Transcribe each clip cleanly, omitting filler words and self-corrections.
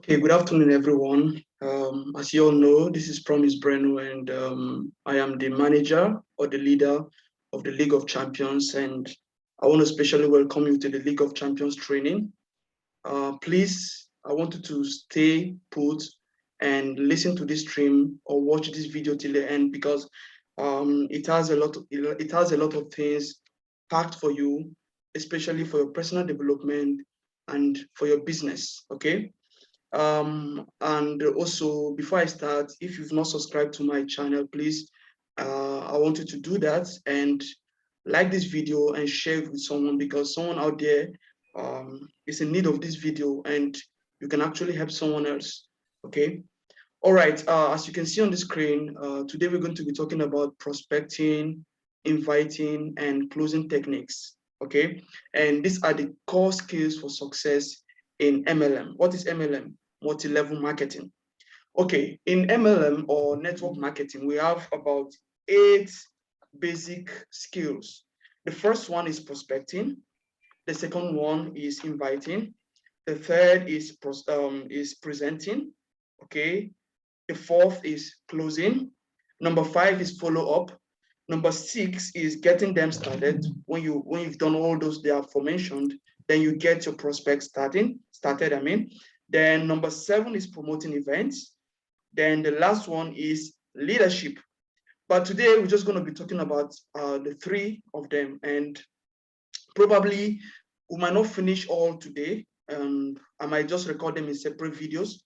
Okay, good afternoon, everyone. As you all know, this is Promise Breno, and I am the manager or the leader of the League of Champions. And I want to especially welcome you to the League of Champions training. Please, I want you to stay put and listen to this stream or watch this video till the end because it has a lot of things packed for you, especially for your personal development and for your business. Okay. And also, before I start, if you've not subscribed to my channel, please, I want you to do that and like this video and share it with someone because someone out there is in need of this video and you can actually help someone else. Okay. All right. As you can see on the screen, today we're going to be talking about prospecting, inviting, and closing techniques. Okay. And these are the core skills for success in MLM. What is MLM? Multi-level marketing. Okay, in MLM or network marketing, we have about 8 basic skills. The first one is prospecting. The second one is inviting. The third is presenting. Okay. The fourth is closing. Number 5 is follow up. Number 6 is getting them started. When you've done all those they are aforementioned, then you get your prospects started. Then number 7 is promoting events. Then the last one is leadership. But today we're just going to be talking about the 3 of them, and probably we might not finish all today. I might just record them in separate videos,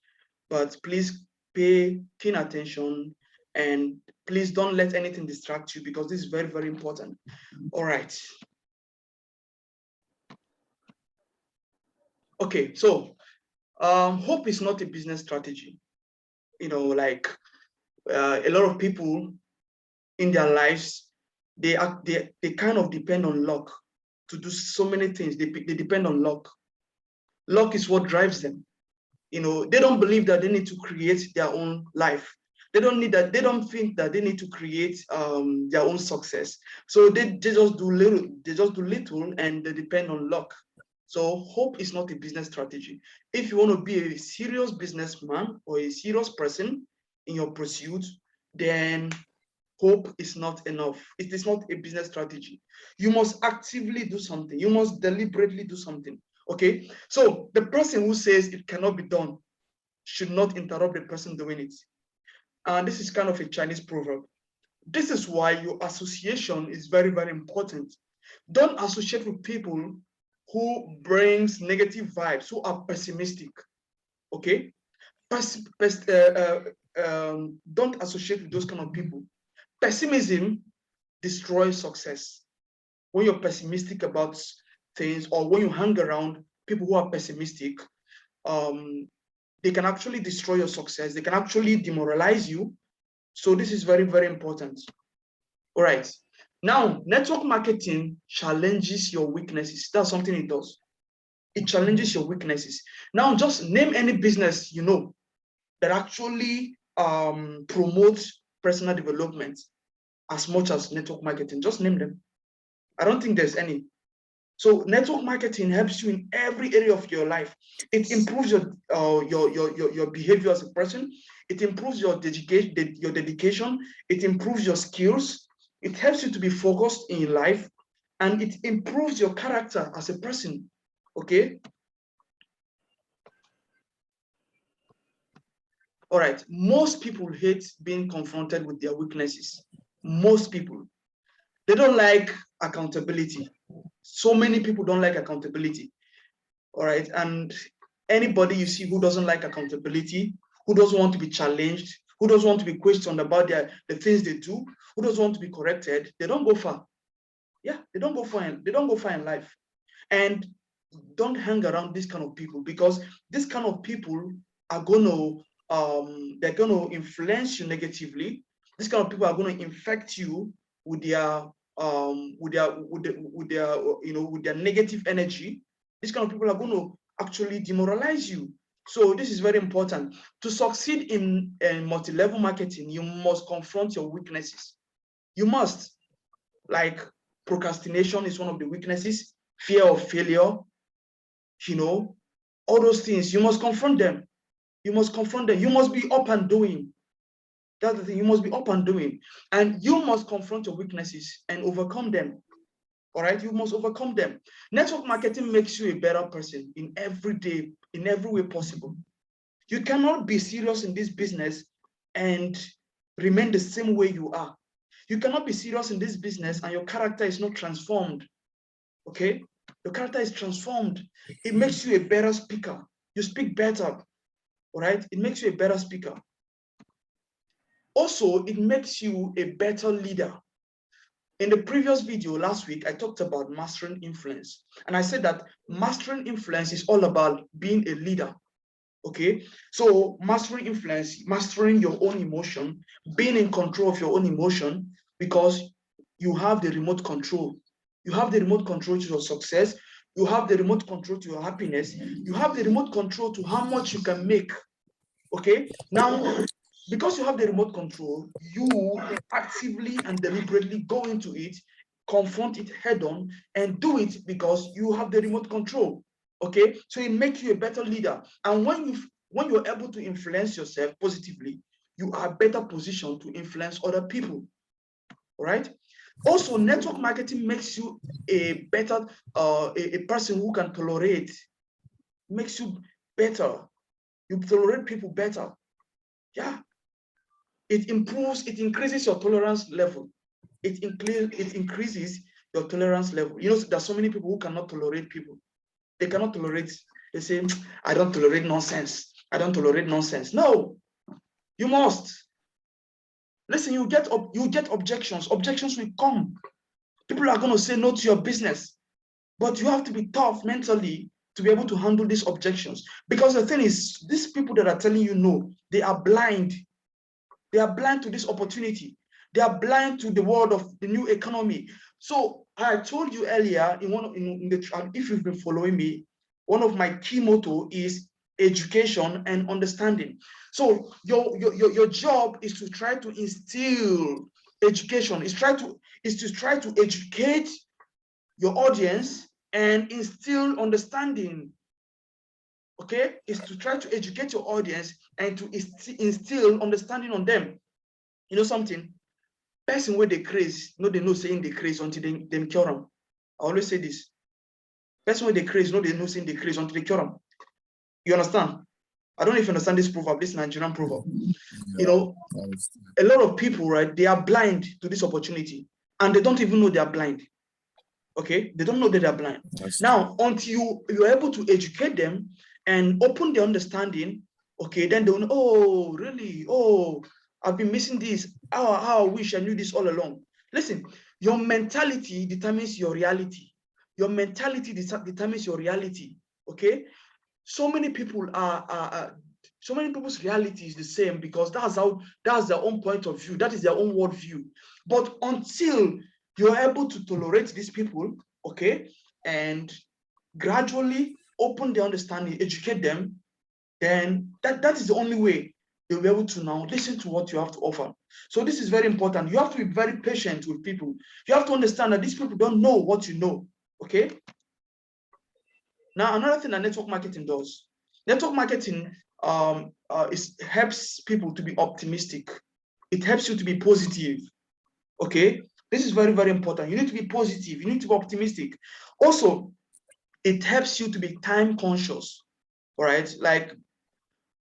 but please pay keen attention and please don't let anything distract you because this is very, very important. All right. Okay, so hope is not a business strategy. You know, like a lot of people in their lives, they kind of depend on luck to do so many things. They depend on luck. Luck is what drives them. You know, they don't believe that they need to create their own life. They don't think that they need to create their own success. So they just do little and they depend on luck. So hope is not a business strategy. If you want to be a serious businessman or a serious person in your pursuit, then hope is not enough. It is not a business strategy. You must actively do something. You must deliberately do something. Okay. So the person who says it cannot be done should not interrupt the person doing it. And this is kind of a Chinese proverb. This is why your association is very, very important. Don't associate with people who brings negative vibes, who are pessimistic. Okay. Don't associate with those kind of people. Pessimism destroys success. When you're pessimistic about things or when you hang around people who are pessimistic, they can actually destroy your success. They can actually demoralize you. So this is very, very important. All right. Now, network marketing challenges your weaknesses. That's something it does. It challenges your weaknesses. Now, just name any business you know that actually promotes personal development as much as network marketing. Just name them. I don't think there's any. So network marketing helps you in every area of your life. It improves your behavior as a person. It improves your dedication. It improves your skills. It helps you to be focused in life, and it improves your character as a person. Okay. All right. Most people hate being confronted with their weaknesses. Most people. They don't like accountability. So many people don't like accountability. All right. And anybody you see who doesn't like accountability, who doesn't want to be challenged, who doesn't want to be questioned about the things they do, who doesn't want to be corrected, they don't go far. Yeah, they don't go far in life. And don't hang around this kind of people because this kind of people are they're gonna influence you negatively. This kind of people are going to infect you with their with their negative energy. These kind of people are going to actually demoralize you. So this is very important. To succeed in multi-level marketing, you must confront your weaknesses. You must. Like procrastination is one of the weaknesses, fear of failure, all those things, you must confront them. You must confront them. You must be up and doing. That's the thing. You must be up and doing. And you must confront your weaknesses and overcome them. All right? You must overcome them. Network marketing makes you a better person in every way possible. You cannot be serious in this business and remain the same way you are. You cannot be serious in this business and your character is not transformed. Okay? Your character is transformed. It makes you a better speaker. You speak better. All right? It makes you a better speaker. Also, it makes you a better leader. In the previous video last week, I talked about mastering influence. And I said that mastering influence is all about being a leader. Okay, so mastering influence, mastering your own emotion, being in control of your own emotion, because you have the remote control. You have the remote control to your success. You have the remote control to your happiness. You have the remote control to how much you can make. Okay, now, because you have the remote control, you actively and deliberately go into it, confront it head on, and do it because you have the remote control. Okay, so it makes you a better leader. And when you're able to influence yourself positively, you are better positioned to influence other people. All right. Also, network marketing makes you a better a person who can tolerate, makes you better. You tolerate people better. Yeah. It increases your tolerance level. It increases your tolerance level. You know, there's so many people who cannot tolerate people. They cannot tolerate. They say, I don't tolerate nonsense. I don't tolerate nonsense. No, you must. Listen, you get objections. Objections will come. People are going to say no to your business. But you have to be tough mentally to be able to handle these objections. Because the thing is, these people that are telling you no, they are blind. They are blind to this opportunity. They are blind to the world of the new economy. So I told you earlier, if you've been following me, one of my key motto is education and understanding. So your job is to try to instill education. Is to try to educate your audience and instill understanding. Okay, is to try to educate your audience and to instill understanding on them. You know something? Person where they craze, no, they know saying they craze until they cure them. I always say this. Person where they craze, no, they know saying they craze until they cure them. You understand? I don't know if you understand this proverb, this Nigerian proverb. Yeah, you know, a lot of people, right, they are blind to this opportunity and they don't even know they are blind. Okay, they don't know that they're blind. That's now, true. Until you're able to educate them and open their understanding, okay, then they'll know, oh, really? Oh, I've been missing this. How I wish I knew this all along. Listen, your mentality determines your reality. Your mentality determines your reality. Okay, so many people so many people's reality is the same because that's their own point of view. That is their own worldview. But until you're able to tolerate these people, okay, and gradually open their understanding, educate them, then that is the only way they'll be able to now listen to what you have to offer. So this is very important. You have to be very patient with people. You have to understand that these people don't know what you know, okay? Now, another thing that network marketing does, network marketing helps people to be optimistic. It helps you to be positive, okay? This is very, very important. You need to be positive. You need to be optimistic. Also, it helps you to be time conscious, all right? Like,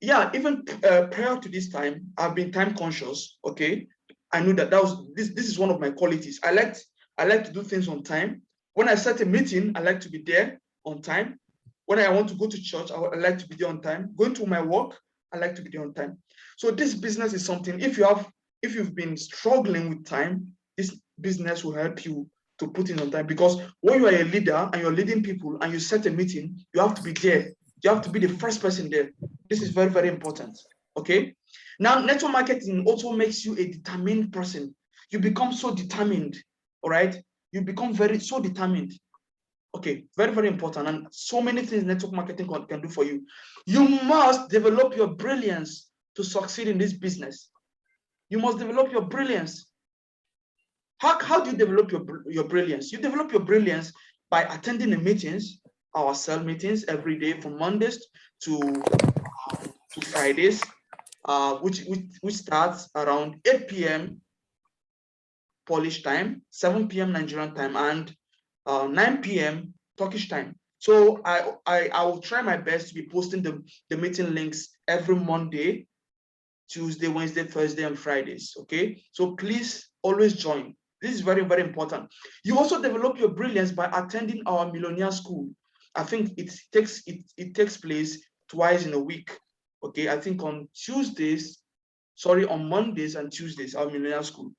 yeah, even prior to this time, I've been time conscious, okay? I knew that this is one of my qualities. I like to do things on time. When I set a meeting, I like to be there on time. When I want to go to church, I like to be there on time. Going to my work, I like to be there on time. So this business is something, if you've been struggling with time, this business will help you to put in on time, because when you are a leader and you're leading people and you set a meeting, you have to be there. You have to be the first person there. This is very, very important. Okay. Now, network marketing also makes you a determined person. You become so determined. All right. You become so determined. Okay, very, very important. And so many things network marketing can do for you. You must develop your brilliance to succeed in this business. You must develop your brilliance. How do you develop your brilliance? You develop your brilliance by attending the meetings, our cell meetings every day from Mondays to to Fridays, which starts around 8 p.m. Polish time, 7 p.m. Nigerian time, and 9 p.m. Turkish time. So I will try my best to be posting the meeting links every Monday, Tuesday, Wednesday, Thursday, and Fridays. Okay, so please always join. This is very, very important. You also develop your brilliance by attending our Millionaire School. I think it takes place twice in a week. Okay, I think on Mondays and Tuesdays, our Millionaire School.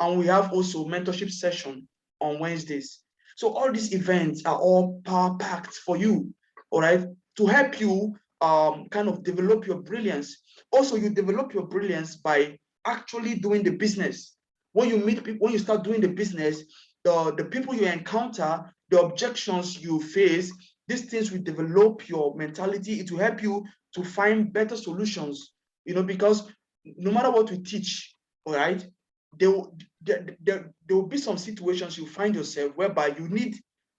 And we have also mentorship session on Wednesdays. So all these events are all power packed for you, all right, to help you kind of develop your brilliance. Also, you develop your brilliance by actually doing the business. When you meet people, when you start doing the business, the people you encounter, the objections you face, these things will develop your mentality. It will help you to find better solutions, because no matter what we teach, all right, there will be some situations you find yourself whereby you need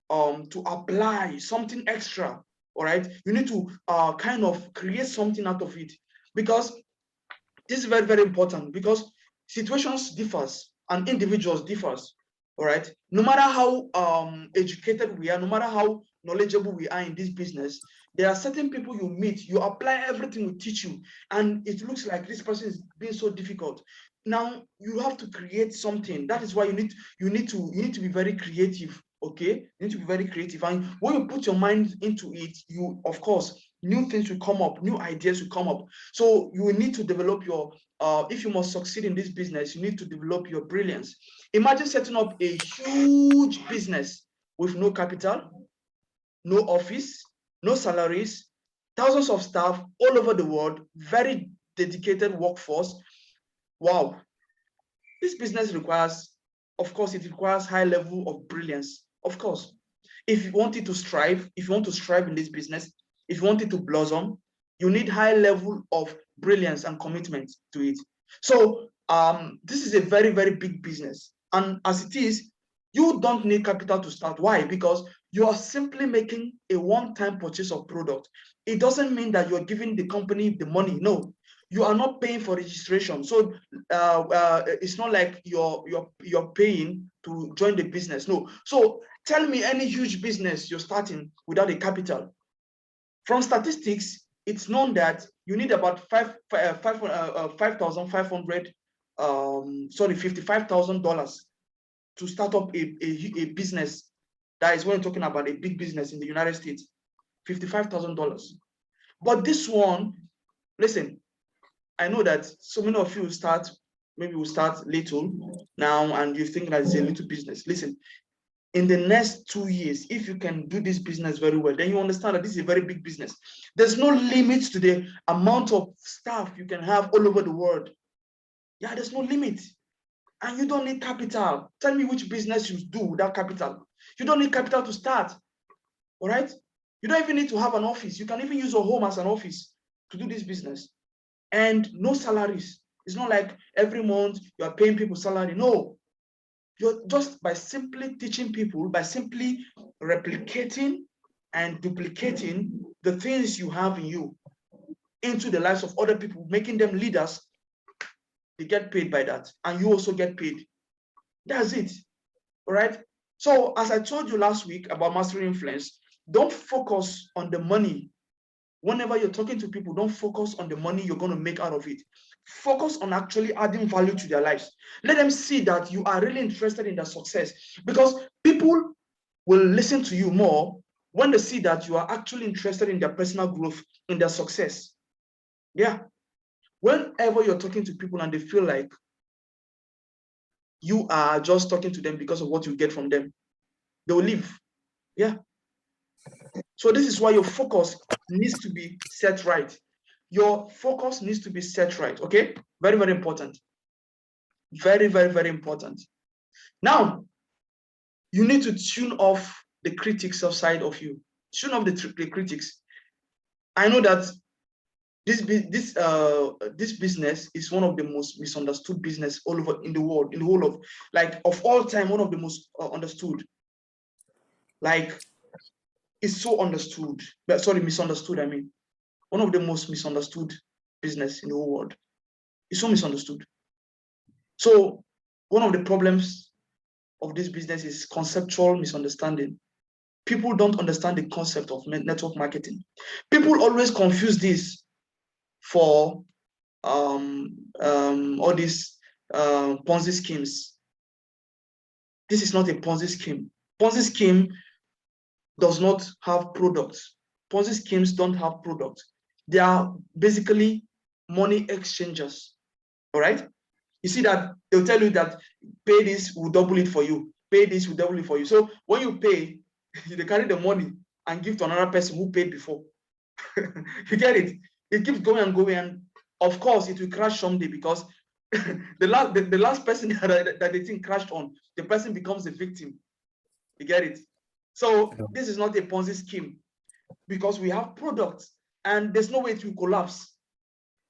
to apply something extra, all right? You need to kind of create something out of it, because this is very, very important, because situations differs and individuals differs, all right? No matter how educated we are, no matter how knowledgeable we are in this business, there are certain people you meet, you apply everything we teach you, and it looks like this person is being so difficult. Now you have to create something. That is why you need to be very creative. Okay, you need to be very creative, and when you put your mind into it, you, of course, new things will come up, new ideas will come up. So you will need to develop your if you must succeed in this business, you need to develop your brilliance. Imagine setting up a huge business with no capital, no office, no salaries, thousands of staff all over the world, very dedicated workforce. Wow. This business requires, of course, it requires high level of brilliance. Of course, if you want it to strive, if you want to strive in this business, if you want it to blossom, you need high level of brilliance and commitment to it. So this is a very, very big business. And as it is, you don't need capital to start. Why? Because you are simply making a one-time purchase of product. It doesn't mean that you're giving the company the money. No, you are not paying for registration. So it's not like you're paying to join the business. No. So tell me any huge business you're starting without a capital. From statistics, it's known that you need about $5,500, $55,000 to start up a business. That is when we're talking about a big business in the United States, $55,000. But this one, listen, I know that so many of you maybe will start little now, and you think that it's a little business. Listen, in the next 2 years, if you can do this business very well, then you understand that this is a very big business. There's no limit to the amount of staff you can have all over the world. Yeah, there's no limit. And you don't need capital. Tell me which business you do without capital. You don't need capital to start, all right? You don't even need to have an office. You can even use your home as an office to do this business. And no salaries. It's not like every month you are paying people salary. No, you're just by simply teaching people, by simply replicating and duplicating the things you have in you into the lives of other people, making them leaders. They get paid by that, and you also get paid. That's it. All right. So as I told you last week about mastering influence, don't focus on the money. Whenever you're talking to people, don't focus on the money you're going to make out of it. Focus on actually adding value to their lives. Let them see that you are really interested in their success, because people will listen to you more when they see that you are actually interested in their personal growth, in their success. Yeah. Whenever you're talking to people and they feel like you are just talking to them because of what you get from them, they will leave. Yeah. So this is why your focus needs to be set right. Your focus needs to be set right. Okay. Very, very important. Very, very, very important. Now, you need to tune off the critics outside of you. Tune off the critics. I know that this business is one of the most misunderstood business all over in the world, in the whole of, like, of all time, one of the most understood. Like, it's so understood, but sorry, misunderstood. I mean, one of the most misunderstood business in the whole world. It's so misunderstood. So one of the problems of this business is conceptual misunderstanding. People don't understand the concept of network marketing. People always confuse this for all these Ponzi schemes. This is not a Ponzi scheme. Ponzi scheme does not have products. Ponzi schemes don't have products. They are basically money exchangers. All right. You see that they'll tell you that pay this, will double it for you. Pay this, will double it for you. So when you pay, they carry the money and give to another person who paid before. You get it? It keeps going and going, and of course it will crash someday because the last person that the thing crashed on, the person becomes a victim. You get it? So this is not a Ponzi scheme because we have products and there's no way it will collapse.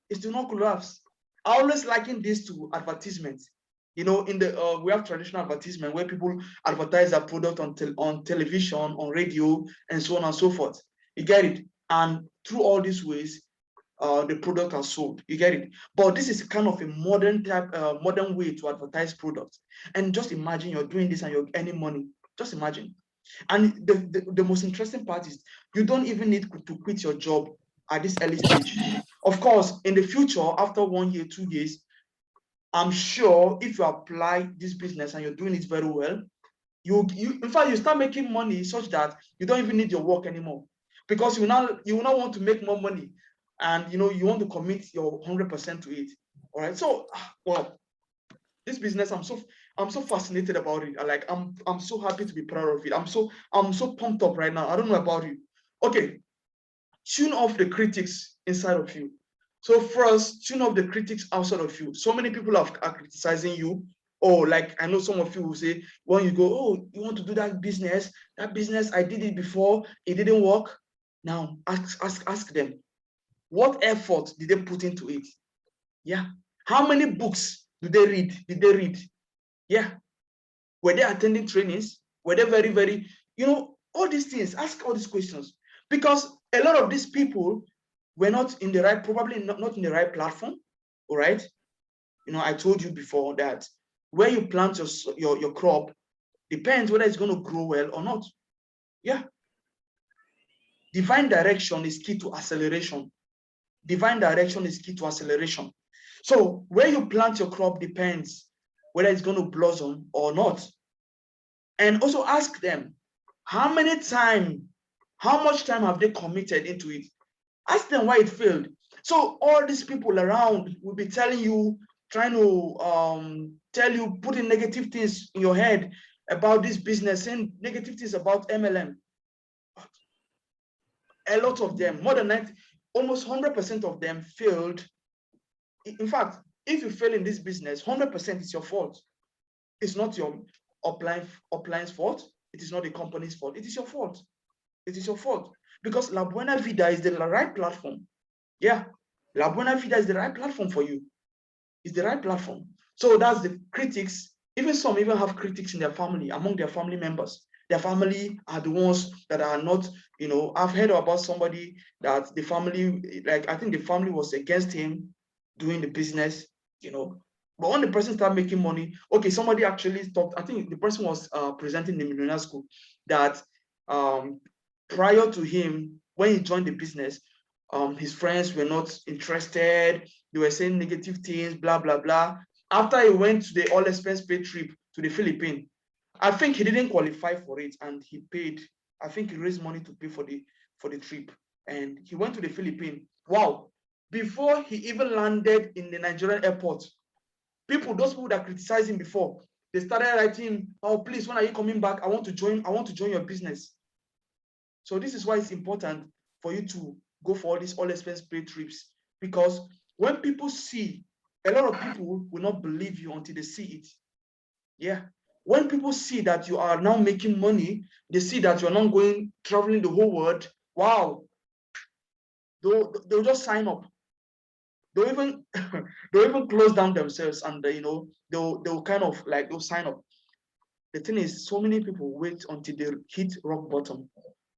It will not collapse. I always liken this to advertisements. You know, in the we have traditional advertisement where people advertise their product on television, on radio, and so on and so forth. You get it? And through all these ways, the product are sold. You get it? But this is kind of a modern way to advertise products. And just imagine you're doing this and you're earning money. Just imagine. And the most interesting part is you don't even need to quit your job at this early stage. Of course, in the future, after 1 year, 2 years, I'm sure if you apply this business and you're doing it very well, you in fact, you start making money such that you don't even need your work anymore because you will not want to make more money and you want to commit your 100% to it. All right. So, well, this business, I'm so fascinated about it. I'm so happy to be proud of it. I'm so pumped up right now. I don't know about you. Okay, tune off the critics inside of you. So first, tune off the critics outside of you. So many people are criticizing you. Oh, like I know some of you will say, when you go, oh, you want to do that business, I did it before, it didn't work. Now ask them, what effort did they put into it? Yeah. How many books did they read? Yeah. Were they attending trainings? Were they very, all these things, ask all these questions. Because a lot of these people were not in the right, probably not in the right platform, all right? I told you before that where you plant your crop depends whether it's going to grow well or not. Yeah. Divine direction is key to acceleration. Divine direction is key to acceleration. So where you plant your crop depends whether it's going to blossom or not. And also ask them, how much time have they committed into it? Ask them why it failed. So all these people around will be telling you, trying to tell you, putting negative things in your head about this business and negative things about MLM. A lot of them, more than 90, almost 100% of them failed. In fact, if you fail in this business, 100% is your fault. It's not your upline's fault. It is not the company's fault. It is your fault. It is your fault. Because La Buena Vida is the right platform. Yeah. La Buena Vida is the right platform for you. It's the right platform. So that's the critics. Even some even have critics in their family, among their family members. Their family are the ones that are not, I've heard about somebody that the family, like I think the family was against him doing the business, But when the person started making money, okay, somebody actually talked, I think the person was presenting the millionaire school, that prior to him, when he joined the business, his friends were not interested. They were saying negative things, blah, blah, blah. After he went to the all expense paid trip to the Philippines, I think he didn't qualify for it and he paid, I think he raised money to pay for the trip. And he went to the Philippines. Wow. Before he even landed in the Nigerian airport, those people that criticized him before, they started writing, oh, please, when are you coming back? I want to join your business. So this is why it's important for you to go for all these all expense paid trips, because when people see, a lot of people will not believe you until they see it. Yeah. When people see that you are now making money, they see that you're not traveling the whole world. Wow. They'll just sign up. They'll even they'll even close down themselves and they'll kind of like they'll sign up. The thing is, so many people wait until they hit rock bottom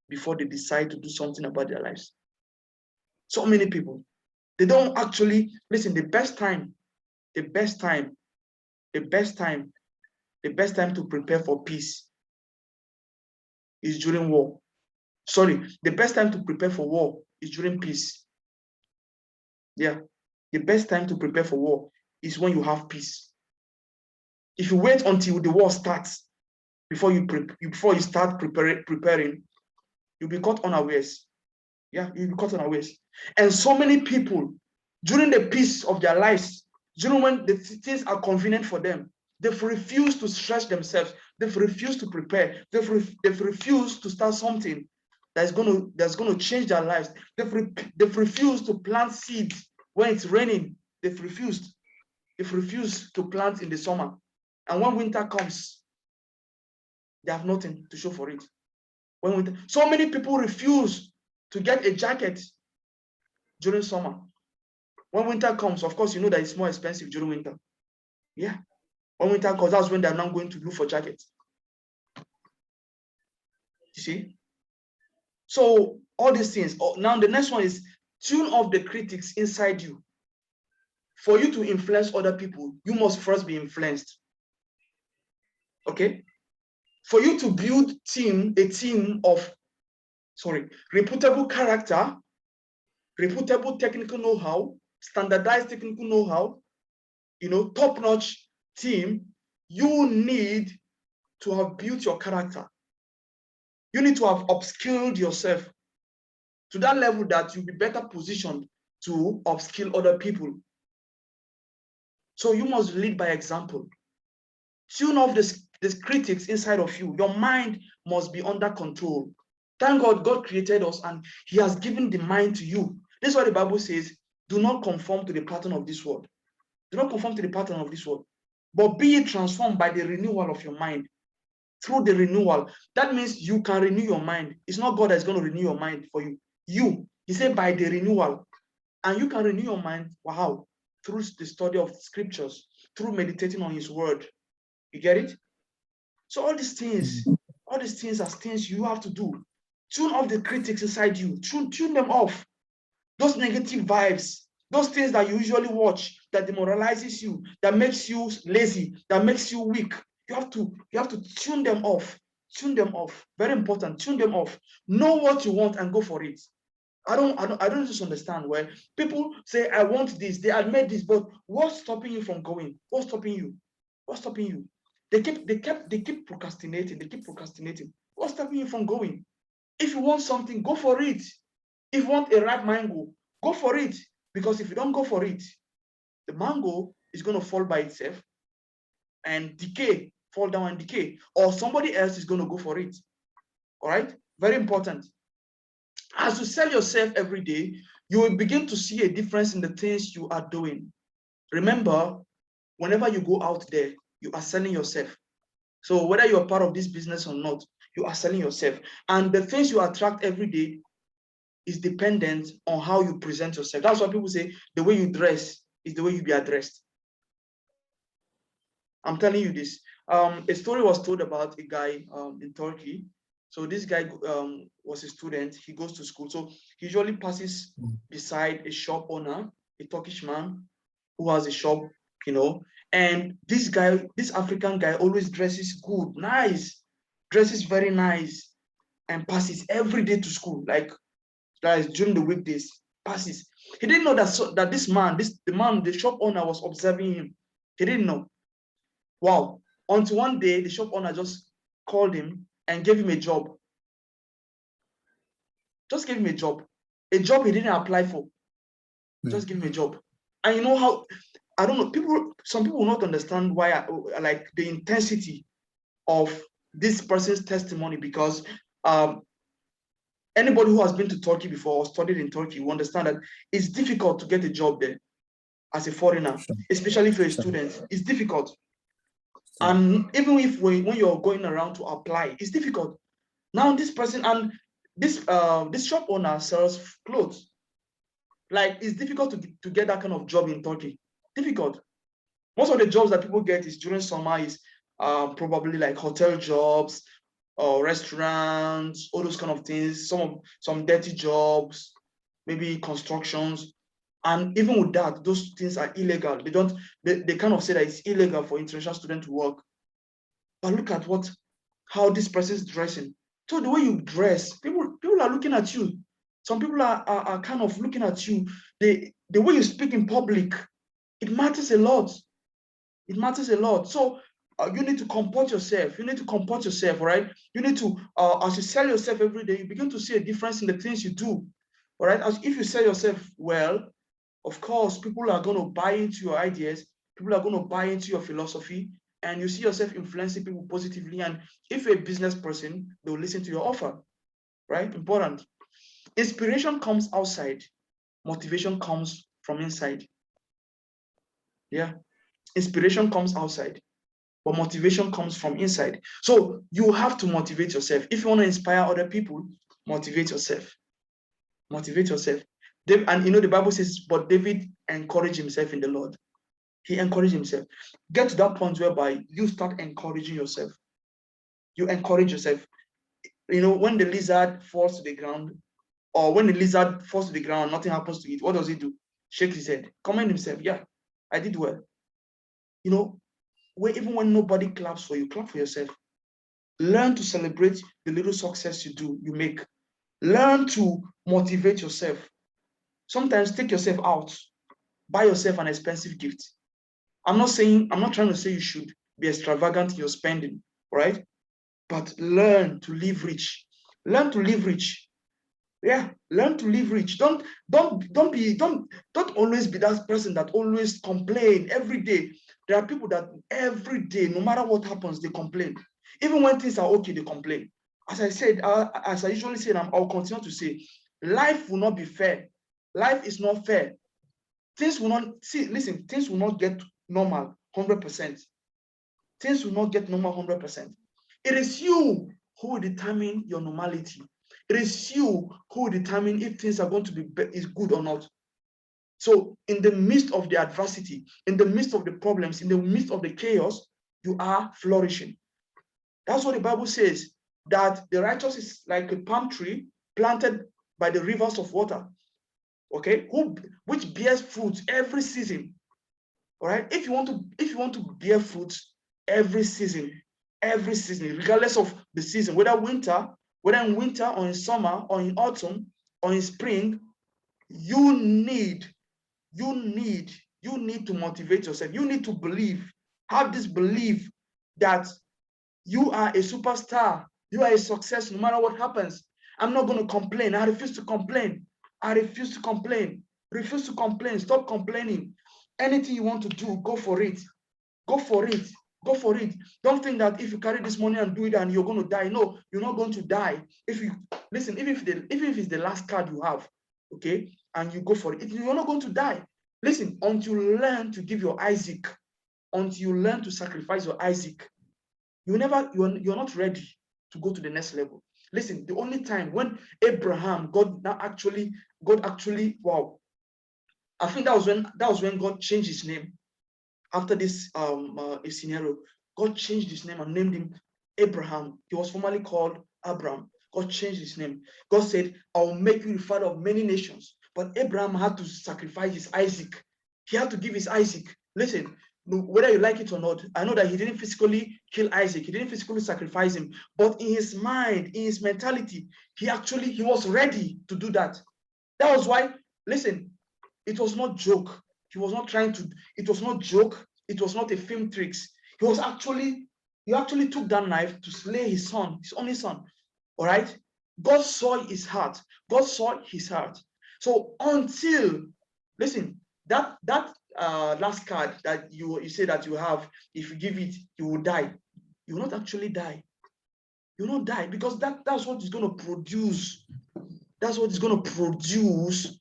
before they decide to do something about their lives. So many people. They don't actually, listen, the best time to prepare for peace is during war. Sorry, the best time to prepare for war is during peace. Yeah, the best time to prepare for war is when you have peace. If you wait until the war starts before you start preparing, you'll be caught unawares. Yeah, you'll be caught unawares. And so many people, during the peace of their lives, during when the things are convenient for them, they've refused to stretch themselves. They've refused to prepare. They've refused to start something that's going to change their lives. They've refused to plant seeds when it's raining. They've refused. They've refused to plant in the summer. And when winter comes, they have nothing to show for it. So many people refuse to get a jacket during summer. When winter comes, of course, you know that it's more expensive during winter. Yeah. When winter comes, that's when they're not going to look for jackets. You see? So all these things. Now the next one is tune off the critics inside you. For you to influence other people, you must first be influenced. Okay? For you to build a team of reputable character, reputable technical know-how, standardized technical know-how, top-notch team, you need to have built your character. You need to have upskilled yourself to that level that you'll be better positioned to upskill other people. So you must lead by example. Tune off the critics inside of you. Your mind must be under control. Thank God, God created us and he has given the mind to you. This is what the Bible says, do not conform to the pattern of this world. Do not conform to the pattern of this world, but be transformed by the renewal of your mind. Through the renewal, that means you can renew your mind. It's not God that's going to renew your mind for you. He said by the renewal, and you can renew your mind. Wow, through the study of scriptures, through meditating on his word. You get it? So all these things are things you have to do. Tune off the critics inside you. Tune them off. Those negative vibes, those things that you usually watch that demoralizes you, that makes you lazy, that makes you weak. You have to tune them off. Tune them off. Very important. Tune them off. Know what you want and go for it. I don't just understand where people say, I want this, they admit this, but what's stopping you from going? What's stopping you? What's stopping you? They keep procrastinating. They keep procrastinating. What's stopping you from going? If you want something, go for it. If you want a ripe mango, go for it. Because if you don't go for it, the mango is going to fall by itself and decay, fall down and decay. Or somebody else is going to go for it. All right? Very important. As you sell yourself every day, you will begin to see a difference in the things you are doing. Remember, whenever you go out there, you are selling yourself. So whether you're part of this business or not, you are selling yourself. And the things you attract every day is dependent on how you present yourself. That's why people say the way you dress is the way you be addressed. I'm telling you this. A story was told about a guy in Turkey. So this guy was a student. He goes to school. So he usually passes beside a shop owner, a Turkish man who has a shop, and this African guy always dresses good, nice, dresses very nice, and passes every day to school, like that is during the weekdays, passes. He didn't know that the shop owner was observing him. He didn't know. Wow. Until one day, the shop owner just called him and gave him a job. Just gave him a job he didn't apply for. Just give him a job. And you know how, I don't know, some people will not understand why, like the intensity of this person's testimony, because anybody who has been to Turkey before or studied in Turkey will understand that it's difficult to get a job there as a foreigner, especially if you're a student. It's difficult. And even if when you're going around to apply, it's difficult. Now this person, and this shop owner sells clothes. Like, it's difficult to get that kind of job in Turkey. Difficult. Most of the jobs that people get is during summer is probably like hotel jobs or restaurants, all those kind of things. Some dirty jobs, maybe constructions. And even with that, those things are illegal. They kind of say that it's illegal for international students to work. But look at how this person is dressing. So the way you dress, people are looking at you. Some people are kind of looking at you. The way you speak in public, it matters a lot. It matters a lot. So you need to comport yourself. You need to comport yourself, right? You need to, as you sell yourself every day, you begin to see a difference in the things you do, all right? As if you sell yourself well, of course, people are going to buy into your ideas. People are going to buy into your philosophy, and you see yourself influencing people positively. And if you're a business person, they'll listen to your offer, right? Important. Inspiration comes outside. Motivation comes from inside. Yeah. Inspiration comes outside, but motivation comes from inside. So you have to motivate yourself. If you want to inspire other people, motivate yourself. Motivate yourself. And the Bible says, but David encouraged himself in the Lord. He encouraged himself. Get to that point whereby you start encouraging yourself. You encourage yourself. When the lizard falls to the ground, or when the lizard falls to the ground, nothing happens to it, what does he do? Shake his head, commend himself. Yeah, I did well. Even when nobody claps for you, clap for yourself. Learn to celebrate the little success you make. Learn to motivate yourself. Sometimes take yourself out. Buy yourself an expensive gift. I'm not trying to say you should be extravagant in your spending, right? But learn to live rich. Learn to live rich. Yeah, learn to live rich. Don't always be that person that always complain every day. There are people that every day, no matter what happens, they complain. Even when things are okay, they complain. As I said, as I usually say, and I'll continue to say, life will not be fair. Life is not fair. Things will not get normal 100%. Things will not get normal 100%. It is you who will determine your normality. It is you who will determine if things are going to be good or not. So in the midst of the adversity, in the midst of the problems, in the midst of the chaos, you are flourishing. That's what the Bible says, that the righteous is like a palm tree planted by the rivers of water, okay, which bears fruit every season. All right. If you want to bear fruit every season, regardless of the season, whether in winter or in summer or in autumn or in spring, you need to motivate yourself. You need to believe, have this belief that you are a superstar. You are a success no matter what happens. I'm not going to complain. I refuse to complain. I refuse to complain. Refuse to complain. Stop complaining. Anything you want to do, go for it. Go for it. Go for it. Don't think that if you carry this money and do it and you're going to die. No, you're not going to die. Even if it's the last card you have, okay, and you go for it, you're not going to die. Listen, until you learn to give your Isaac, until you learn to sacrifice your Isaac, you're not ready to go to the next level. Listen, the only time when Abraham, God actually, wow, I think that was when God changed his name. After this scenario, God changed his name and named him Abraham. He was formerly called Abram. God changed his name. God said, I will make you the father of many nations. But Abraham had to sacrifice his Isaac. He had to give his Isaac. Listen, whether you like it or not, I know that he didn't physically kill Isaac. He didn't physically sacrifice him. But in his mind, in his mentality, he was ready to do that. That was why, listen, it was not joke. He was not trying to, it was not joke. It was not a film tricks. He actually took that knife to slay his son, his only son. All right. God saw his heart. God saw his heart. So until, listen, that last card that you say that you have, if you give it, you will die. You will not actually die. You will not die, because that's what is going to produce. That's what is going to produce.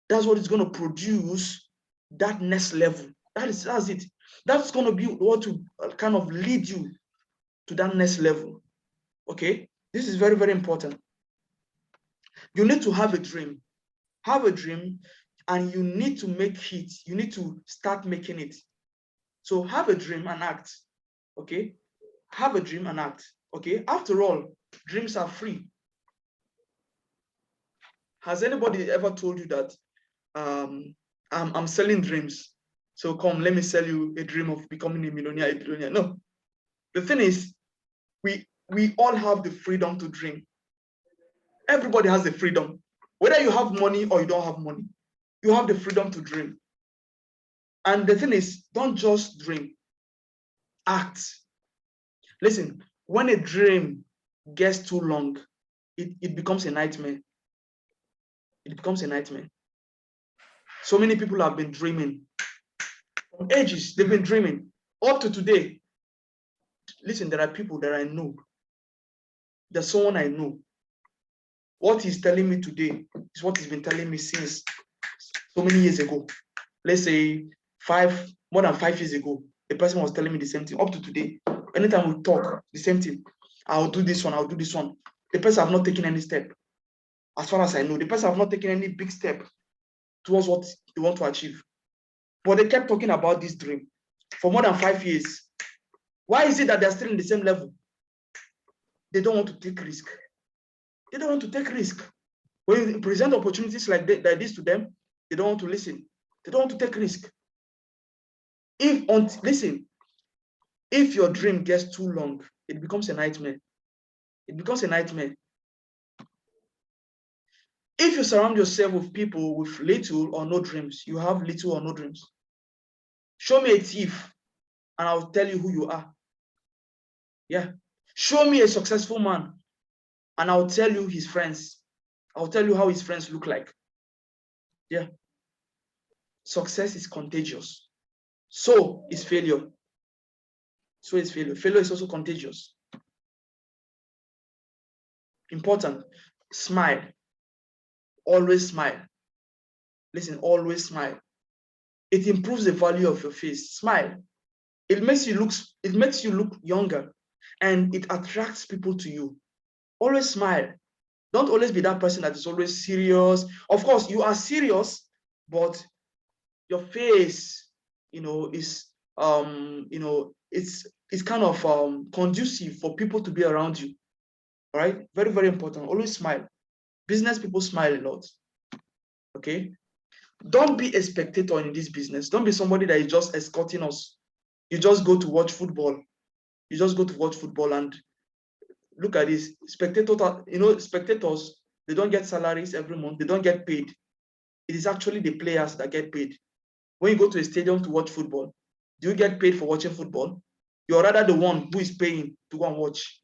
That's what is going to produce that next level. That's it. That's going to be what will kind of lead you to that next level. Okay, this is very, very important. You need to have a dream. Have a dream, and you need to make it. You need to start making it. So have a dream and act. Okay, have a dream and act. Okay, after all, dreams are free. Has anybody ever told you that I'm selling dreams. So come, let me sell you a dream of becoming a millionaire, a billionaire. No. The thing is, we all have the freedom to dream. Everybody has the freedom. Whether you have money or you don't have money, you have the freedom to dream. And the thing is, don't just dream, act. Listen, when a dream gets too long, it becomes a nightmare. It becomes a nightmare. So many people have been dreaming. From ages, they've been dreaming. Up to today, listen, there are people that I know. There's someone I know. What he's telling me today is what he's been telling me since so many years ago. Let's say more than 5 years ago, the person was telling me the same thing. Up to today, anytime we talk, the same thing. I'll do this one, I'll do this one. The person have not taken any step. As far as I know, the person have not taken any big step towards what they want to achieve. But they kept talking about this dream for more than 5 years. Why is it that they're still in the same level? They don't want to take risk. They don't want to take risk. When you present opportunities like this to them, they don't want to listen. They don't want to take risk. Listen, if your dream gets too long, it becomes a nightmare. It becomes a nightmare. If you surround yourself with people with little or no dreams, you have little or no dreams. Show me a thief and I'll tell you who you are. Yeah. Show me a successful man and I'll tell you his friends. I'll tell you how his friends look like. Yeah. Success is contagious. So is failure. So is failure. Failure is also contagious. Important. Smile. Always smile. Listen, always smile. It improves the value of your face. Smile. It makes you look younger and it attracts people to you. Always smile. Don't always be that person that is always serious. Of course, you are serious, but your face, is it's kind of conducive for people to be around you. All right, very, very important. Always smile. Business people smile a lot. Okay, don't be a spectator in this business. Don't be somebody that is just escorting us. You just go to watch football. You just go to watch football and look at this. Spectators, they don't get salaries every month. They don't get paid. It is actually the players that get paid. When you go to a stadium to watch football, do you get paid for watching football? You're rather the one who is paying to go and watch.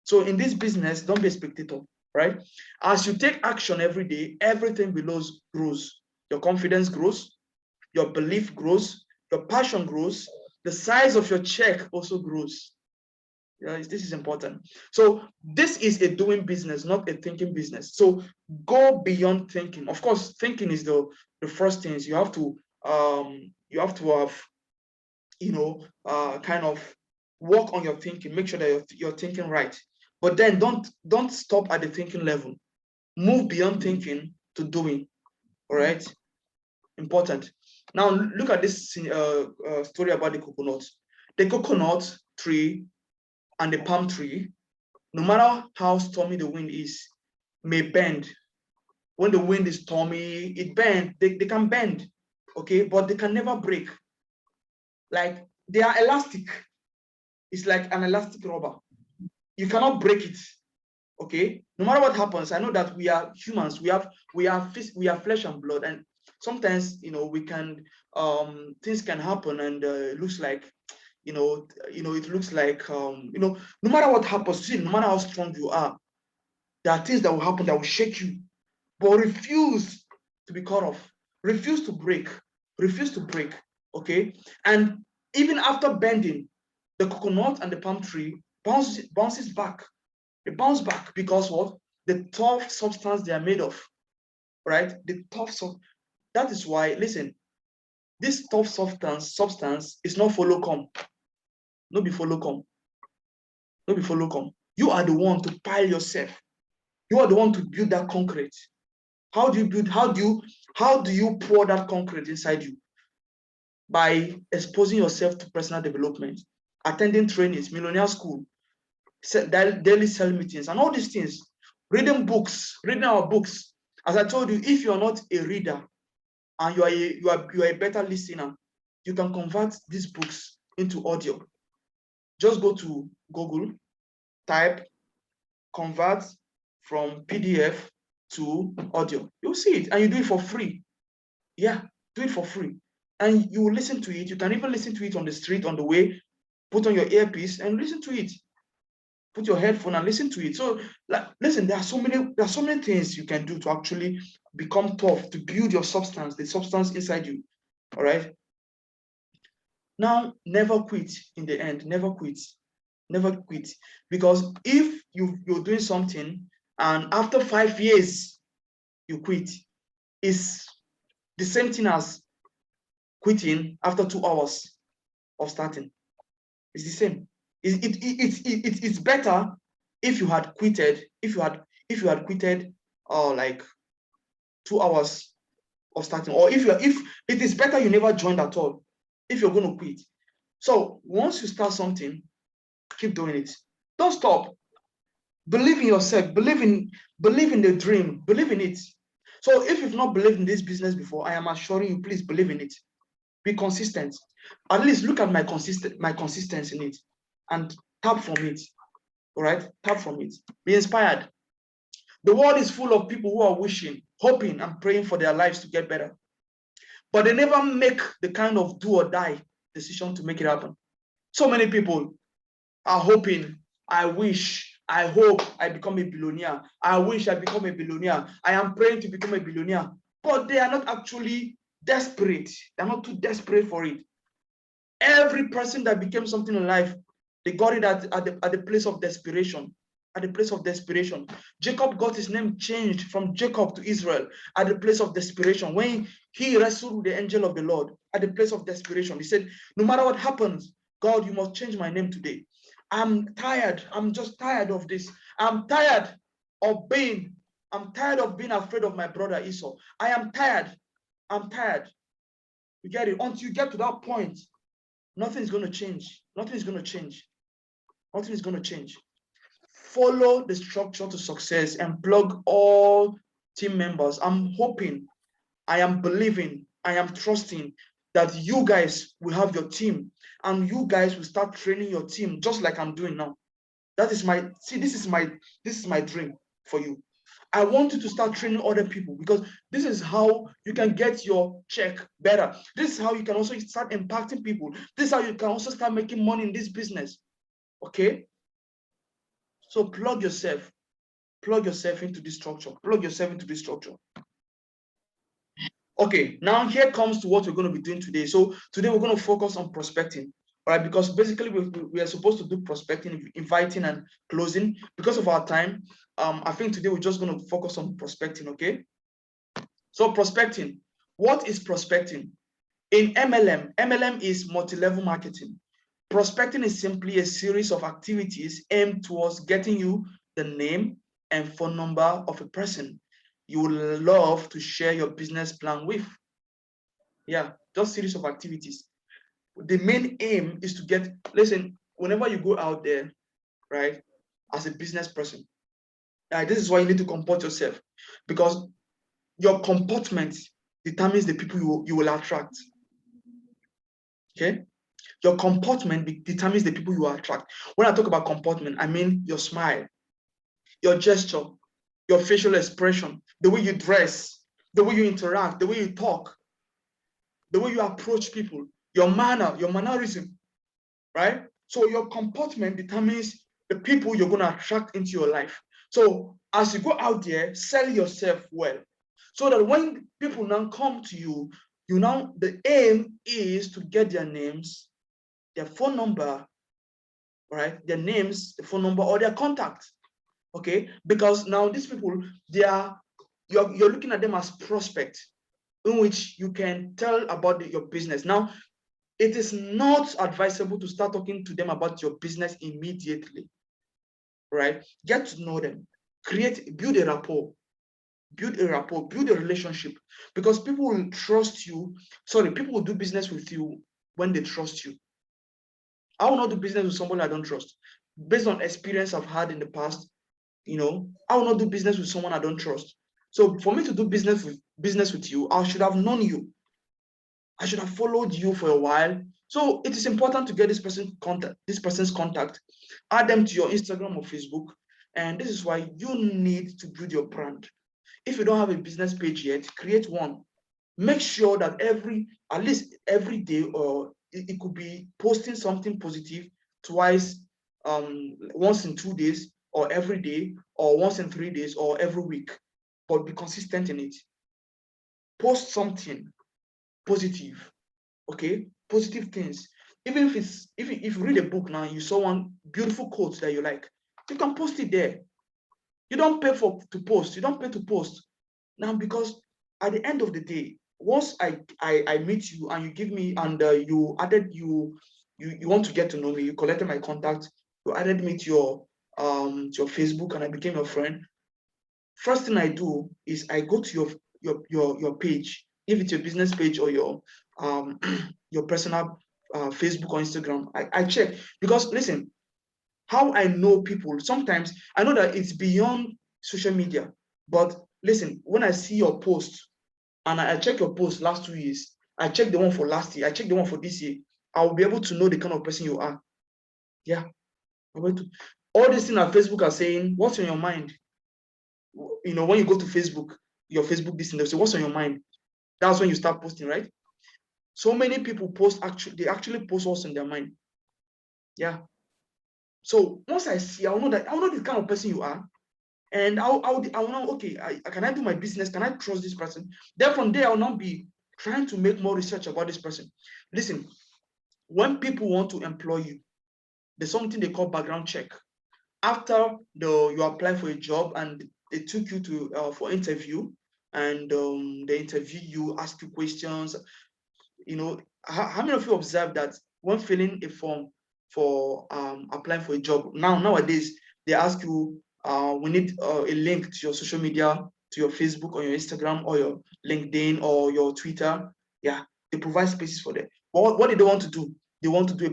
So in this business, don't be a spectator, right? As you take action every day, everything below grows. Your confidence grows, your belief grows, your passion grows, the size of your check also grows. This is important. So this is a doing business, not a thinking business. So go beyond thinking. Of course, thinking is the first things you have to have, kind of work on your thinking, make sure that you're thinking right. But then don't stop at the thinking level. Move beyond thinking to doing. All right, important. Now look at this story about the coconut. The coconut tree and the palm tree, no matter how stormy the wind is, may bend. When the wind is stormy, it bends. They can bend, okay, but they can never break. Like they are elastic. It's like an elastic rubber. You cannot break it, okay? No matter what happens, I know that we are humans. We are flesh and blood, and sometimes we can things can happen, and it looks like it looks like no matter what happens, see, no matter how strong you are, there are things that will happen that will shake you, but refuse to be cut off, refuse to break, okay? And even after bending, the coconut and the palm tree bounces back. It bounce back because what? The tough substance they are made of, right? The tough that is why, listen, this tough substance is not follow come. No be follow come. No be follow come. You are the one to pile yourself. You are the one to build that concrete. How do you build? How do you pour that concrete inside you? By exposing yourself to personal development, attending trainings, millionaire school, daily cell meetings, and all these things. Reading our books. As I told you, if you're not a reader, and you are a better listener, you can convert these books into audio. Just go to Google, type convert from PDF to audio. You'll see it, and you do it for free. Yeah, do it for free. And you will listen to it. You can even listen to it on the street, on the way. Put on your earpiece and listen to it. Put your headphone and listen to it. So, like, listen, there are so many things you can do to actually become tough, to build your substance, the substance inside you. All right. Now, never quit in the end. Never quit. Never quit. Because if you're doing something and after 5 years you quit, it's the same thing as quitting after 2 hours of starting. It's the same. It's better if you had quitted, if you had quitted like 2 hours of starting, or if it is better you never joined at all if you're going to quit. So once you start something, keep doing it. Don't stop. Believe in yourself, believe in the dream, believe in it. So if you've not believed in this business before, I am assuring you, please believe in it. Be consistent. At least look at my consistency in it and tap from it. All right, tap from it. Be inspired. The world is full of people who are wishing, hoping, and praying for their lives to get better, but they never make the kind of do or die decision to make it happen. So many people are hoping, I wish, I hope I become a billionaire. I wish I become a billionaire. I am praying to become a billionaire, but they are not actually desperate. They're not too desperate for it. Every person that became something in life, they got it at the place of desperation. At the place of desperation. Jacob got his name changed from Jacob to Israel at the place of desperation. When he wrestled with the angel of the Lord at the place of desperation, he said, no matter what happens, God, you must change my name today. I'm tired. I'm just tired of this. I'm tired of being afraid of my brother Esau. I am tired. I'm tired. You get it? Until you get to that point, nothing is going to change. Nothing is going to change. Nothing is going to change. Follow the structure to success and plug all team members. I'm hoping, I am believing, I am trusting that you guys will have your team and you guys will start training your team just like I'm doing now. That is this is my dream for you. I want you to start training other people because this is how you can get your check better. This is how you can also start impacting people. This is how you can also start making money in this business. Okay? So plug yourself into this structure. Plug yourself into this structure. Okay, now here comes to what we're going to be doing today. So today we're going to focus on prospecting. All right, because basically we are supposed to do prospecting, inviting and closing. Because of our time, I think today we're just going to focus on prospecting, okay? So prospecting, what is prospecting? In MLM is multi-level marketing. Prospecting is simply a series of activities aimed towards getting you the name and phone number of a person you would love to share your business plan with. Yeah, just series of activities. The main aim is to get, listen, whenever you go out there, right, as a business person, this is why you need to comport yourself, because your comportment determines the people you will attract. Okay? Your comportment determines the people you attract. When I talk about comportment, I mean your smile, your gesture, your facial expression, the way you dress, the way you interact, the way you talk, the way you approach people, your manner, your mannerism, right? So your comportment determines the people you're going to attract into your life. So as you go out there, sell yourself well, so that when people now come to you, the aim is to get their names, their phone number, right? Their names, the phone number, or their contact. Okay, because now these people, you're looking at them as prospects in which you can tell about your business. Now, it is not advisable to start talking to them about your business immediately, right? Get to know them, build a rapport, build a relationship, because people will trust you. Sorry, people will do business with you when they trust you. I will not do business with somebody I don't trust. Based on experience I've had in the past, I will not do business with someone I don't trust. So for me to do business business with you, I should have known you. I should have followed you for a while. So it is important to get this person's contact, add them to your Instagram or Facebook. And this is why you need to build your brand. If you don't have a business page yet, create one. Make sure that at least every day, or it could be posting something positive twice, once in 2 days, or every day, or once in 3 days, or every week. But be consistent in it. Post something positive, okay? Positive things. Even if you read a book now, you saw one beautiful quote that you like, you can post it there. You don't pay to post. You don't pay to post now, because at the end of the day, once I meet you and you give me, and you added you want to get to know me, you collected my contact, you added me to your Facebook, and I became your friend. First thing I do is I go to your page, if it's your business page or um your personal Facebook or Instagram. I check, because listen, how I know people, sometimes I know that it's beyond social media, but listen, when I see your post and I check your post last 2 years, I check the one for last year, I check the one for this year, I will be able to know the kind of person you are. Yeah. All these things that Facebook are saying, what's on your mind? When you go to Facebook, your Facebook this thing, they'll say, what's on your mind? That's when you start posting, right? So many people they actually post what's on their mind. Yeah. So once I'll know the kind of person you are, and I'll know, okay, can I do my business? Can I trust this person? Then from there, I'll not be trying to make more research about this person. Listen, when people want to employ you, there's something they call background check. After you apply for a job and they took you to for interview, and they interview you, ask you questions. How many of you observe that when filling a form for applying for a job, nowadays they ask you, we need a link to your social media, to your Facebook or your Instagram or your LinkedIn or your Twitter. Yeah, they provide spaces for that. What do they want to do? They want to do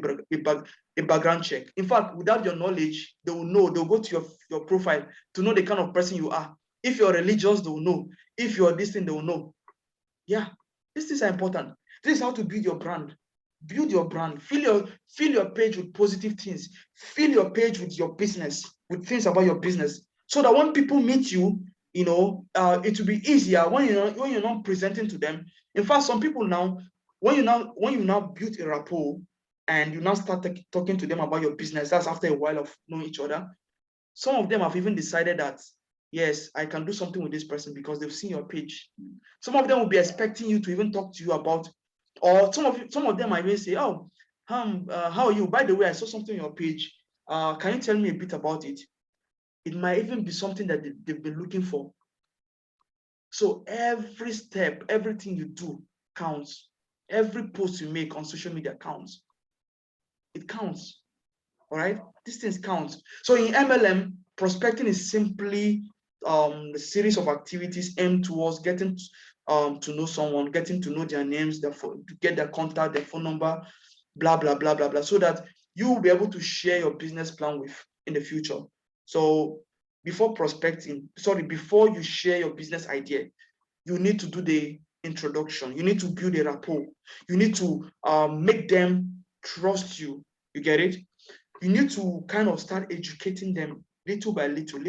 a background check. In fact, without your knowledge, they will know. They'll go to your profile to know the kind of person you are. If you're religious, they will know. If you're this thing, they will know. Yeah, these things are important. This is how to build your brand. Build your brand. Fill your page with positive things. Fill your page with your business, with things about your business, so that when people meet you, it will be easier when you're not presenting to them. In fact, some people now, when you now build a rapport and you now start talking to them about your business, that's after a while of knowing each other. Some of them have even decided that, yes, I can do something with this person because they've seen your page. Some of them will be expecting you to even talk to you about, or some of them might even say, oh, how are you? By the way, I saw something on your page. Can you tell me a bit about it? It might even be something that they've been looking for. So every step, everything you do counts. Every post you make on social media counts. It counts. All right, these things count. So in MLM, prospecting is simply a series of activities aimed towards getting to know someone, getting to know their names, to get their contact, their phone number, blah blah blah blah blah, so that you will be able to share your business plan with in the future. So before you share your business idea, you need to do the introduction. You need to build a rapport. You need to make them trust you. You get it? You need to kind of start educating them little by little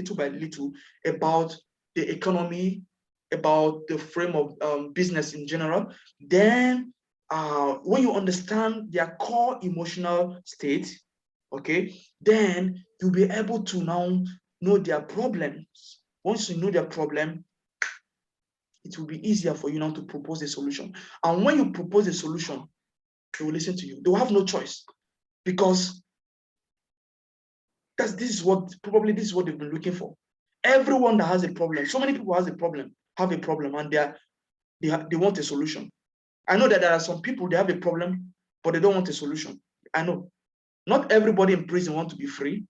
about the economy, about the frame of business in general. Then when you understand their core emotional state, okay, then you'll be able to now know their problems. Once you know their problem, it will be easier for you now to propose a solution. And when you propose a solution, they will listen to you. They will have no choice, because this is what they've been looking for. Everyone that has a problem, so many people have a problem, and they want a solution. I know that there are some people, they have a problem, but they don't want a solution. I know. Not everybody in prison wants to be free.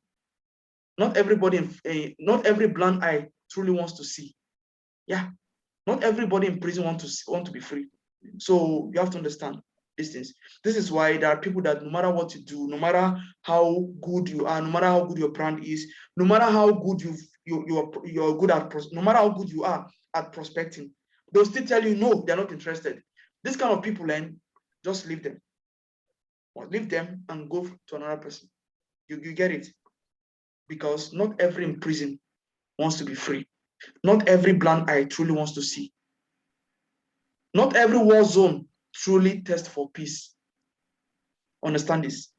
Not every blind eye truly wants to see. Yeah. Not everybody in prison want to be free. So you have to understand these things. This is why there are people that no matter what you do, no matter how good you are, no matter how good your brand is, no matter how good you're good at, no matter how good you are at prospecting, They'll still tell you, no, they're not interested. This kind of people, then just leave them. Or leave them and go to another person. You get it? Because not every in prison wants to be free. Not every blind eye truly wants to see. Not every war zone truly thirsts for peace. Understand this.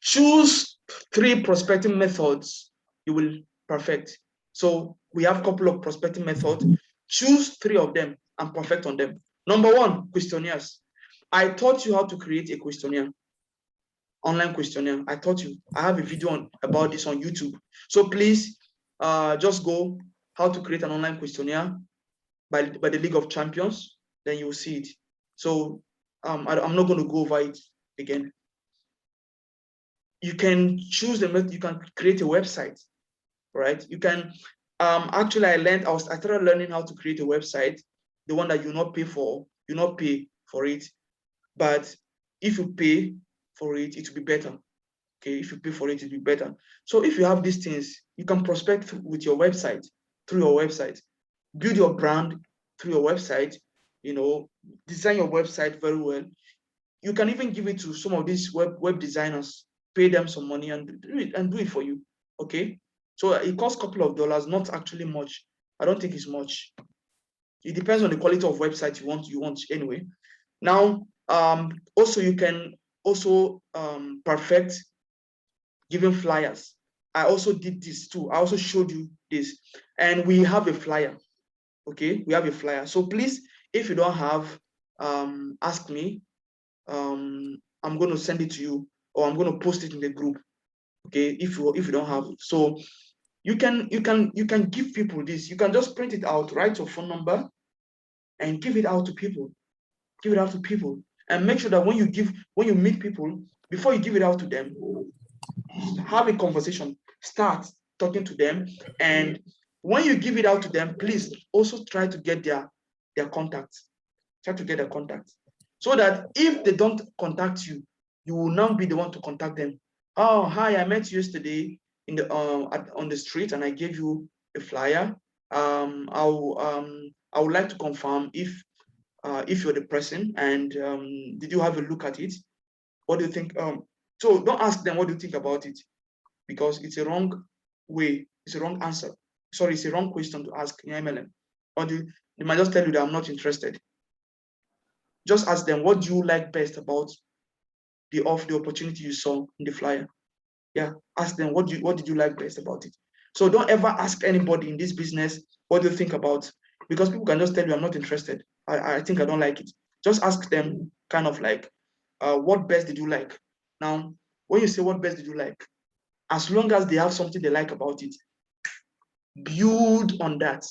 Choose 3 prospecting methods you will perfect. So we have a couple of prospecting methods. Choose 3 of them and perfect on them. Number 1, questionnaires. I taught you how to create a questionnaire, online questionnaire. I taught you. I have a video about this on YouTube. So please just go how to create an online questionnaire by the League of Champions. Then you'll see it. So I'm not going to go over it again. You can choose the method. You can create a website, right? You can actually I started learning how to create a website, the one that you not pay for, it, but if you pay for it, it will be better. Okay, if you pay for it, it will be better. So if you have these things, you can prospect with your website, through your website, build your brand through your website, design your website very well. You can even give it to some of these web designers, pay them some money and do it for you. Okay, so it costs a couple of dollars, not actually much. I don't think it's much. It depends on the quality of website you want anyway. Now, also you can also perfect giving flyers. I also did this too. I also showed you this, and we have a flyer. Okay, we have a flyer. So please, if you don't have, ask me. I'm going to send it to you, or I'm going to post it in the group. Okay, if you don't have it, so you can give people this. You can just print it out, write your phone number, and give it out to people. Give it out to people, and make sure that when you meet people, before you give it out to them, have a conversation, start talking to them, and when you give it out to them, please also try to get their contact. Try to get their contact, so that if they don't contact you, you will now be the one to contact them. Oh, hi, I met you yesterday on the street, and I gave you a flyer. I would like to confirm if you're the person, and did you have a look at it? What do you think? So don't ask them what do you think about it, because it's a wrong way. It's a wrong answer. Sorry, it's a wrong question to ask in MLM. Or they might just tell you that I'm not interested. Just ask them, what do you like best about the opportunity you saw in the flyer? Yeah, ask them what did you like best about it. So don't ever ask anybody in this business what do you think about, because people can just tell you I'm not interested. I think I don't like it. Just ask them kind of like, what best did you like? Now, when you say what best did you like, as long as they have something they like about it, build on that.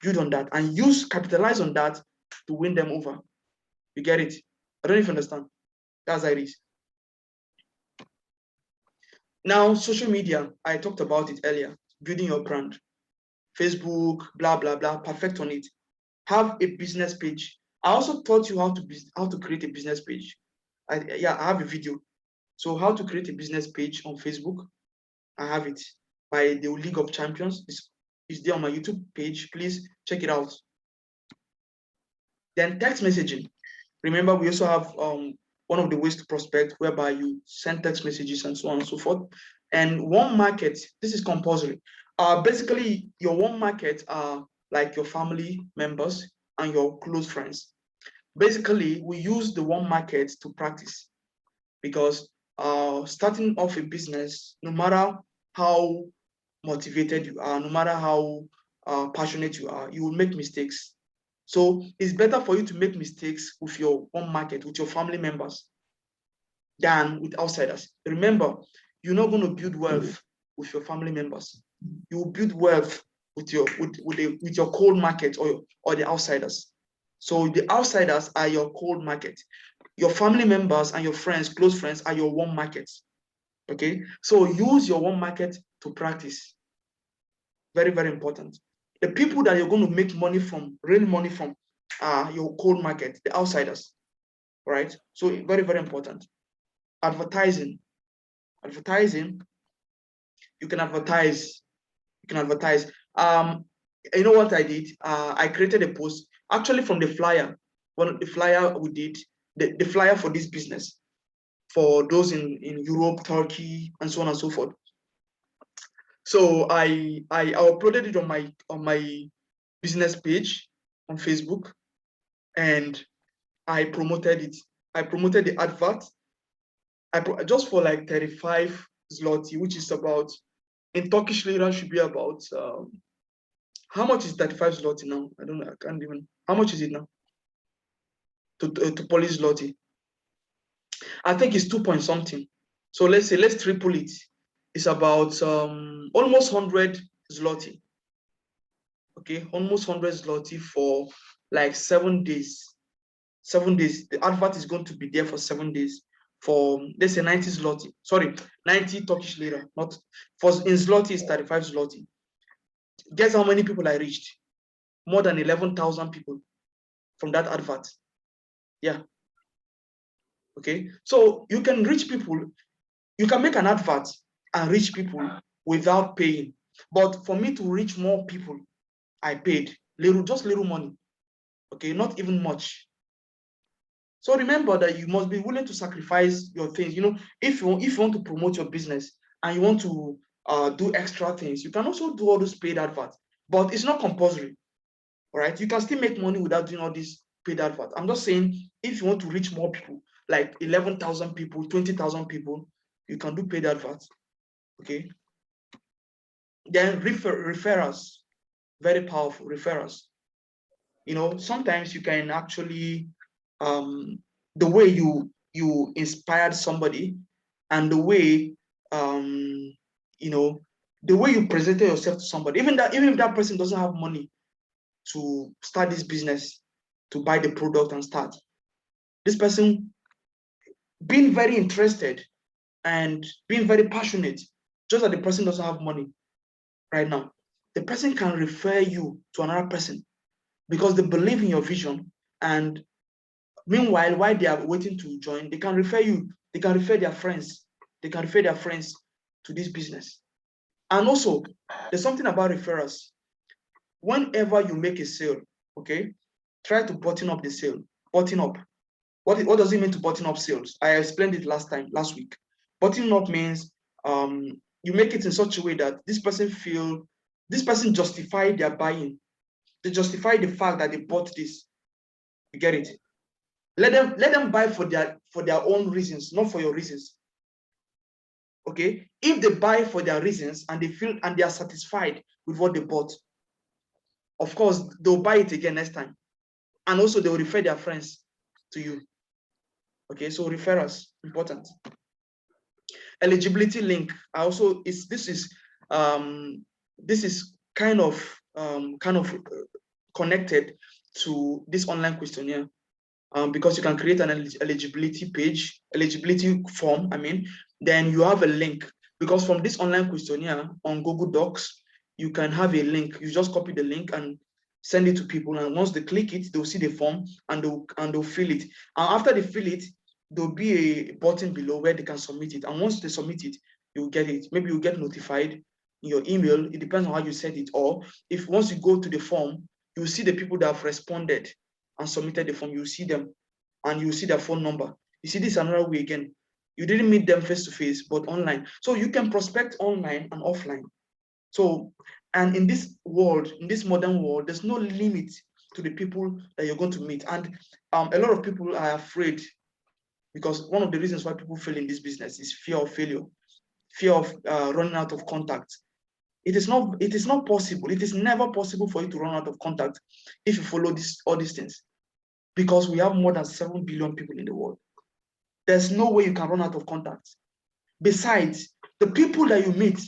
Build on that and capitalize on that to win them over. You get it? I don't even understand. That's how it is. Now, social media, I talked about it earlier, building your brand. Facebook, blah, blah, blah, perfect on it. Have a business page. I also taught you how to create a business page. I have a video. So how to create a business page on Facebook, I have it by the League of Champions. It's there on my YouTube page. Please check it out. Then text messaging. Remember, we also have one of the ways to prospect, whereby you send text messages and so on and so forth. And warm market, this is compulsory. Basically, your warm market are like your family members and your close friends. Basically, we use the warm market to practice, because starting off a business, no matter how motivated you are, no matter how passionate you are, you will make mistakes. So it's better for you to make mistakes with your own market, with your family members, than with outsiders. Remember, you're not going to build wealth with your family members. You will build wealth with your cold market or the outsiders. So the outsiders are your cold market. Your family members and your friends, close friends, are your warm markets. Okay, so use your warm market to practice. Very, very important. The people that you're going to make money from, real money from, are your cold market, the outsiders. Right? So very, very important. Advertising. Advertising, you can advertise. You can advertise. You know what I did? I created a post actually from the flyer. One of the flyer we did, the flyer for this business for those in Europe, Turkey, and so on and so forth. So I uploaded it on my business page on Facebook, and I promoted it. I promoted the advert. Just for like 35 zloty, which is about, in Turkish lira should be about, how much is 35 zloty now? I don't know. I can't even. How much is it now to Polish zloty? I think it's 2 point something. So let's triple it. It's about almost 100 zloty. Okay, almost 100 zloty for like 7 days. 7 days. The advert is going to be there for 7 days for, let's say, 90 zloty. Sorry, 90 Turkish lira. Not for, in zloty is 35 zloty. Guess how many people I reached? More than 11,000 people from that advert. Yeah. Okay. So you can reach people. You can make an advert and reach people without paying. But for me to reach more people, I paid just little money. Okay, not even much. So remember that you must be willing to sacrifice your things. You know, if you want to promote your business and you want to do extra things, you can also do all those paid adverts, but it's not compulsory. All right, you can still make money without doing all these paid adverts. I'm just saying, if you want to reach more people, like 11,000 people, 20,000 people, you can do paid adverts. Okay. Then referrals, very powerful referrals. You know, sometimes you can actually, the way you inspired somebody, and the way, you know, the way you presented yourself to somebody, even if that person doesn't have money to start this business, to buy the product and start, this person being very interested and being very passionate, just that the person doesn't have money right now, the person can refer you to another person because they believe in your vision. And meanwhile, while they are waiting to join, they can refer you, they can refer their friends, to this business. And also, there's something about referrals. Whenever you make a sale, okay, try to button up the sale. Button up. What does it mean to button up sales? I explained it last week. Buttoning up means, you make it in such a way that this person justify their buying. They justify the fact that they bought this. You get it? Let them buy for their own reasons, not for your reasons. Okay? If they buy for their reasons and they are satisfied with what they bought, of course they'll buy it again next time. And also they will refer their friends to you. Okay, so referrals, important. Eligibility link. This is kind of connected to this online questionnaire, because you can create an eligibility form, then you have a link, because from this online questionnaire on Google Docs, you can have a link. You just copy the link and send it to people, and once they click it, they'll see the form and they'll fill it. And after they fill it, there'll be a button below where they can submit it. And once they submit it, you'll get it. Maybe you'll get notified in your email. It depends on how you set it. Or if once you go to the form, you'll see the people that have responded and submitted the form. You'll see them and you'll see their phone number. You see, this is another way again. You didn't meet them face to face, but online. So you can prospect online and offline. So, and in this world, in this modern world, there's no limit to the people that you're going to meet. And a lot of people are afraid, because one of the reasons why people fail in this business is fear of failure, fear of running out of contact. It is not possible. It is never possible for you to run out of contact if you follow all these things, because we have more than 7 billion people in the world. There's no way you can run out of contact. Besides, the people that you meet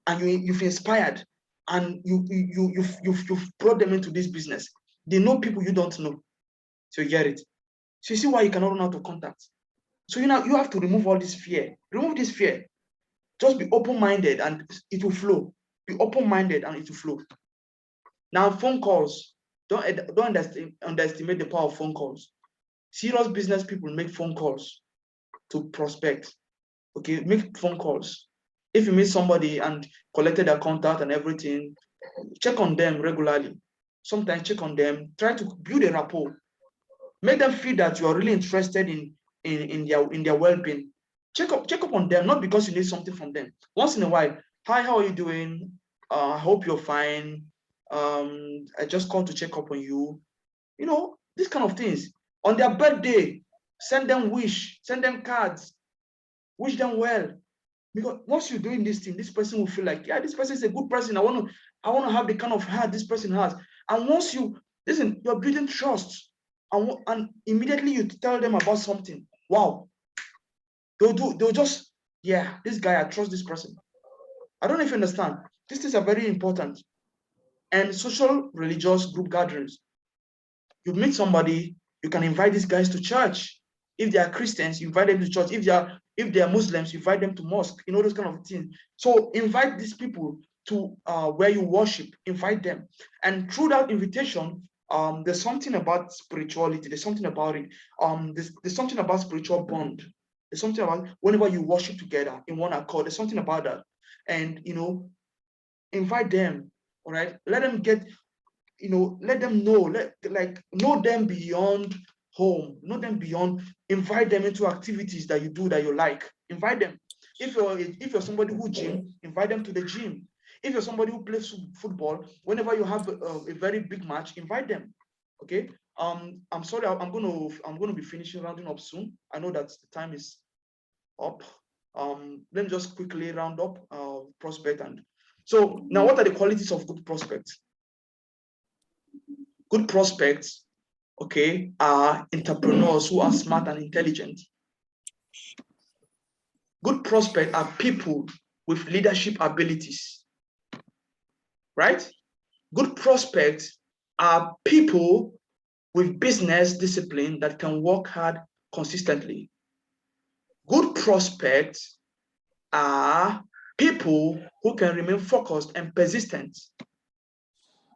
and you've inspired and you've brought them into this business, they know people you don't know. So you get it. So you see why you cannot run out of contact. So you have to remove all this fear. Remove this fear. Just be open-minded and it will flow. Be open-minded and it will flow. Now, phone calls. Don't underestimate the power of phone calls. Serious business people make phone calls to prospect. Okay, make phone calls. If you meet somebody and collected their contact and everything, Check on them regularly. Sometimes check on them. Try to build a rapport. Make them feel that you are really interested in their well-being. Check up on them, not because you need something from them. Once in a while, hi, how are you doing? I hope you're fine. I just called to check up on you. You know, these kind of things. On their birthday, send them wish, send them cards, wish them well. Because once you're doing this thing, this person will feel like, yeah, this person is a good person. I want to have the kind of heart this person has. And once you listen, you're building trust. And immediately you tell them about something. Wow. They'll just, yeah, this guy, I trust this person. I don't know if you understand. These things are very important. And social religious group gatherings. You meet somebody, you can invite these guys to church. If they are Christians, you invite them to church. If they are Muslims, you invite them to mosque. You know, those kind of things. So invite these people to where you worship. Invite them, and through that invitation, there's something about spirituality. There's something about it. There's something about spiritual bond. There's something about whenever you worship together in one accord. There's something about that, and invite them. All right, let them get let them know, know them beyond home, know them beyond, invite them into activities that you do that you like. Invite them. If you're somebody who gym, invite them to the gym. If you're somebody who plays football, whenever you have a very big match, invite them. Okay. I'm sorry, I'm gonna be finishing rounding up soon. I know that the time is up. Let me just quickly round up prospect. And so now, what are the qualities of good prospects? Good prospects, okay, are entrepreneurs who are smart and intelligent. Good prospects are people with leadership abilities, right? Good prospects are people with business discipline that can work hard consistently. Good prospects are people who can remain focused and persistent.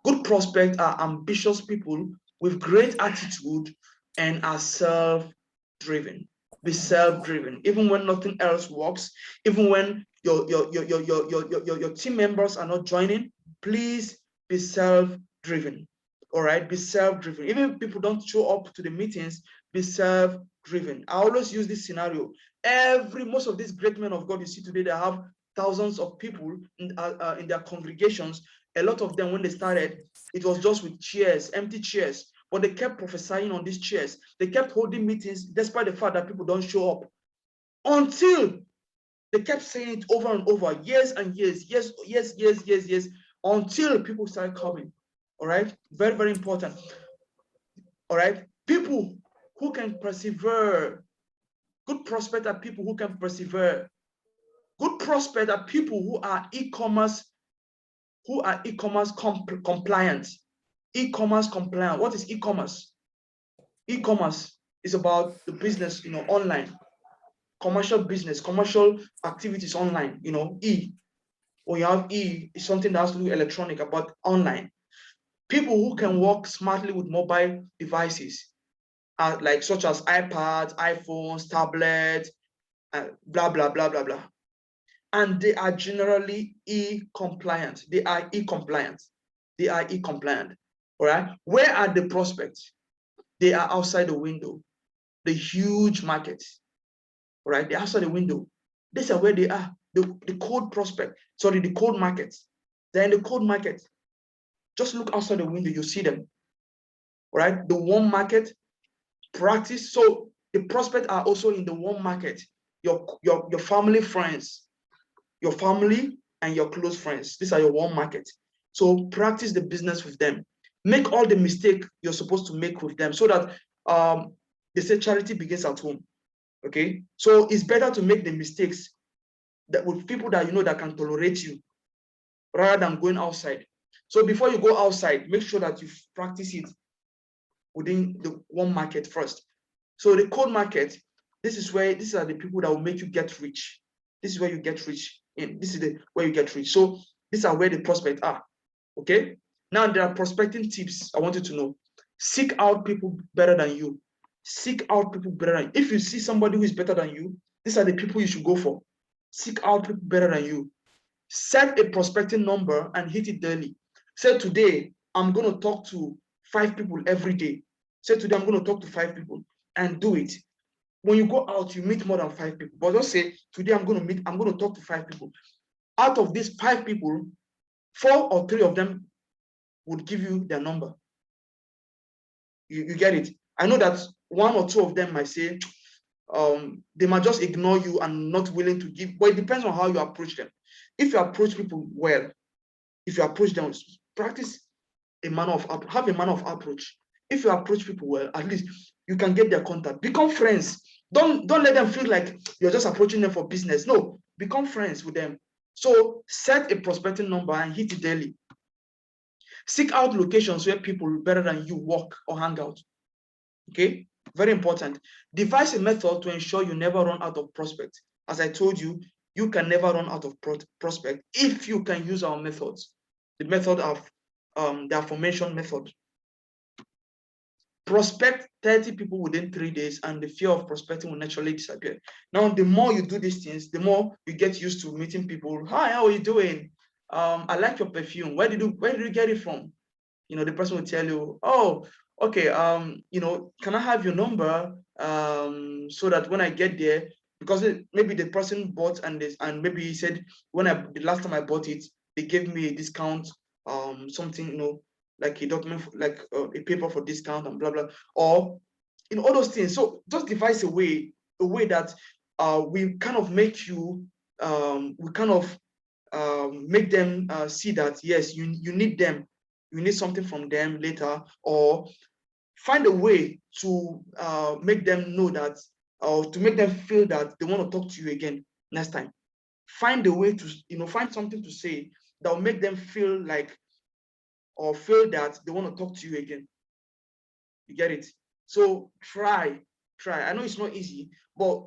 Good prospects are ambitious people with great attitude and are self-driven. Be self-driven. Even when nothing else works, even when your team members are not joining, please be self-driven. All right, be self-driven. Even if people don't show up to the meetings, be self-driven. I always use this scenario. Most of these great men of God you see today, they have thousands of people in their congregations. A lot of them, when they started, it was just with chairs, empty chairs, but they kept prophesying on these chairs. They kept holding meetings despite the fact that people don't show up, until they kept saying it over and over, years and years, yes, until people started coming. All right, very, very important. All right, people who can persevere. Good prospects are people who can persevere. Good prospects are people who are e-commerce compliant. E-commerce compliant. What is e-commerce? E-commerce is about the business, online, commercial business, commercial activities online. When you have it's something that has to do electronic, about online. People who can work smartly with mobile devices, such as iPads, iPhones, tablets, blah blah blah blah blah. And they are generally e-compliant. They are e-compliant. All right. Where are the prospects? They are outside the window, the huge market. All right. They're outside the window. These are where they are. The cold prospect. Sorry, the cold market. They're in the cold market. Just look outside the window, you see them. All right. The warm market. Practice. So the prospects are also in the warm market. Your family, friends. Your family and your close friends. These are your warm market. So practice the business with them. Make all the mistakes you're supposed to make with them, so that they say charity begins at home. Okay, so it's better to make the mistakes that with people that you know that can tolerate you, rather than going outside. So before you go outside, make sure that you practice it within the warm market first. So the cold market, these are the people that will make you get rich. This is where you get rich in. This is where you get rich. So these are where the prospects are. Okay. Now there are prospecting tips I want you to know. Seek out people better than you. Seek out people better than you. If you see somebody who is better than you, these are the people you should go for. Seek out people better than you. Set a prospecting number and hit it daily. Say today, I'm going to talk to 5 people every day. Say today, I'm going to talk to 5 people and do it. When you go out, you meet more than 5 people. But just say, today I'm going to talk to 5 people. Out of these 5 people, 4 or 3 of them would give you their number. You get it? I know that 1 or 2 of them might say, they might just ignore you and not willing to give, but it depends on how you approach them. If you approach people well, if you approach them, practice have a manner of approach. If you approach people well, at least you can get their contact. Become friends. Don't let them feel like you're just approaching them for business. No, become friends with them. So set a prospecting number and hit it daily. Seek out locations where people better than you work or hang out. Okay, very important. Devise a method to ensure you never run out of prospects. As I told you, you can never run out of prospect if you can use our methods. The method of the aforementioned method. Prospect 30 people within 3 days, and the fear of prospecting will naturally disappear. Now, the more you do these things, the more you get used to meeting people. Hi, how are you doing? I like your perfume. Where did you get it from? You know, the person will tell you, oh, okay, you know, can I have your number so that when I get there, because maybe the person bought and maybe he said the last time I bought it, they gave me a discount, something, you know, like a document, like a paper for discount and blah blah, or in all those things. So just devise a way that we kind of make you, we kind of make them see that yes, you need them, you need something from them later, or find a way to make them know that, or to make them feel that they want to talk to you again next time. Find a way to, you know, find something to say that will make them feel like, or feel that they want to talk to you again. You get it? So try. I know it's not easy, but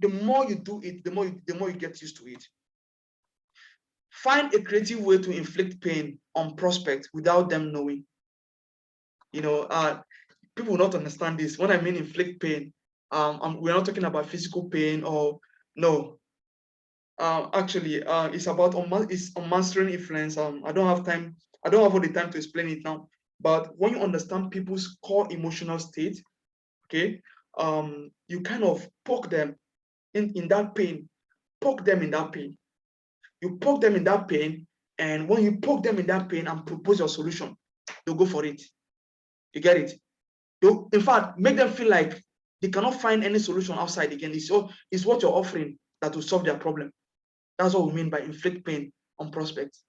the more you do it, the more you get used to it. Find a creative way to inflict pain on prospects without them knowing. You know, people will not understand this. When I mean inflict pain, we're not talking about physical pain, or no. Actually, it's about mastering influence. I don't have time. I don't have all the time to explain it now. But when you understand people's core emotional state, okay, you kind of poke them in that pain. Poke them in that pain. You poke them in that pain, and when you poke them in that pain and propose your solution, they'll go for it. You get it? In fact, make them feel like they cannot find any solution outside again. It's what you're offering that will solve their problem. That's what we mean by inflict pain on prospects.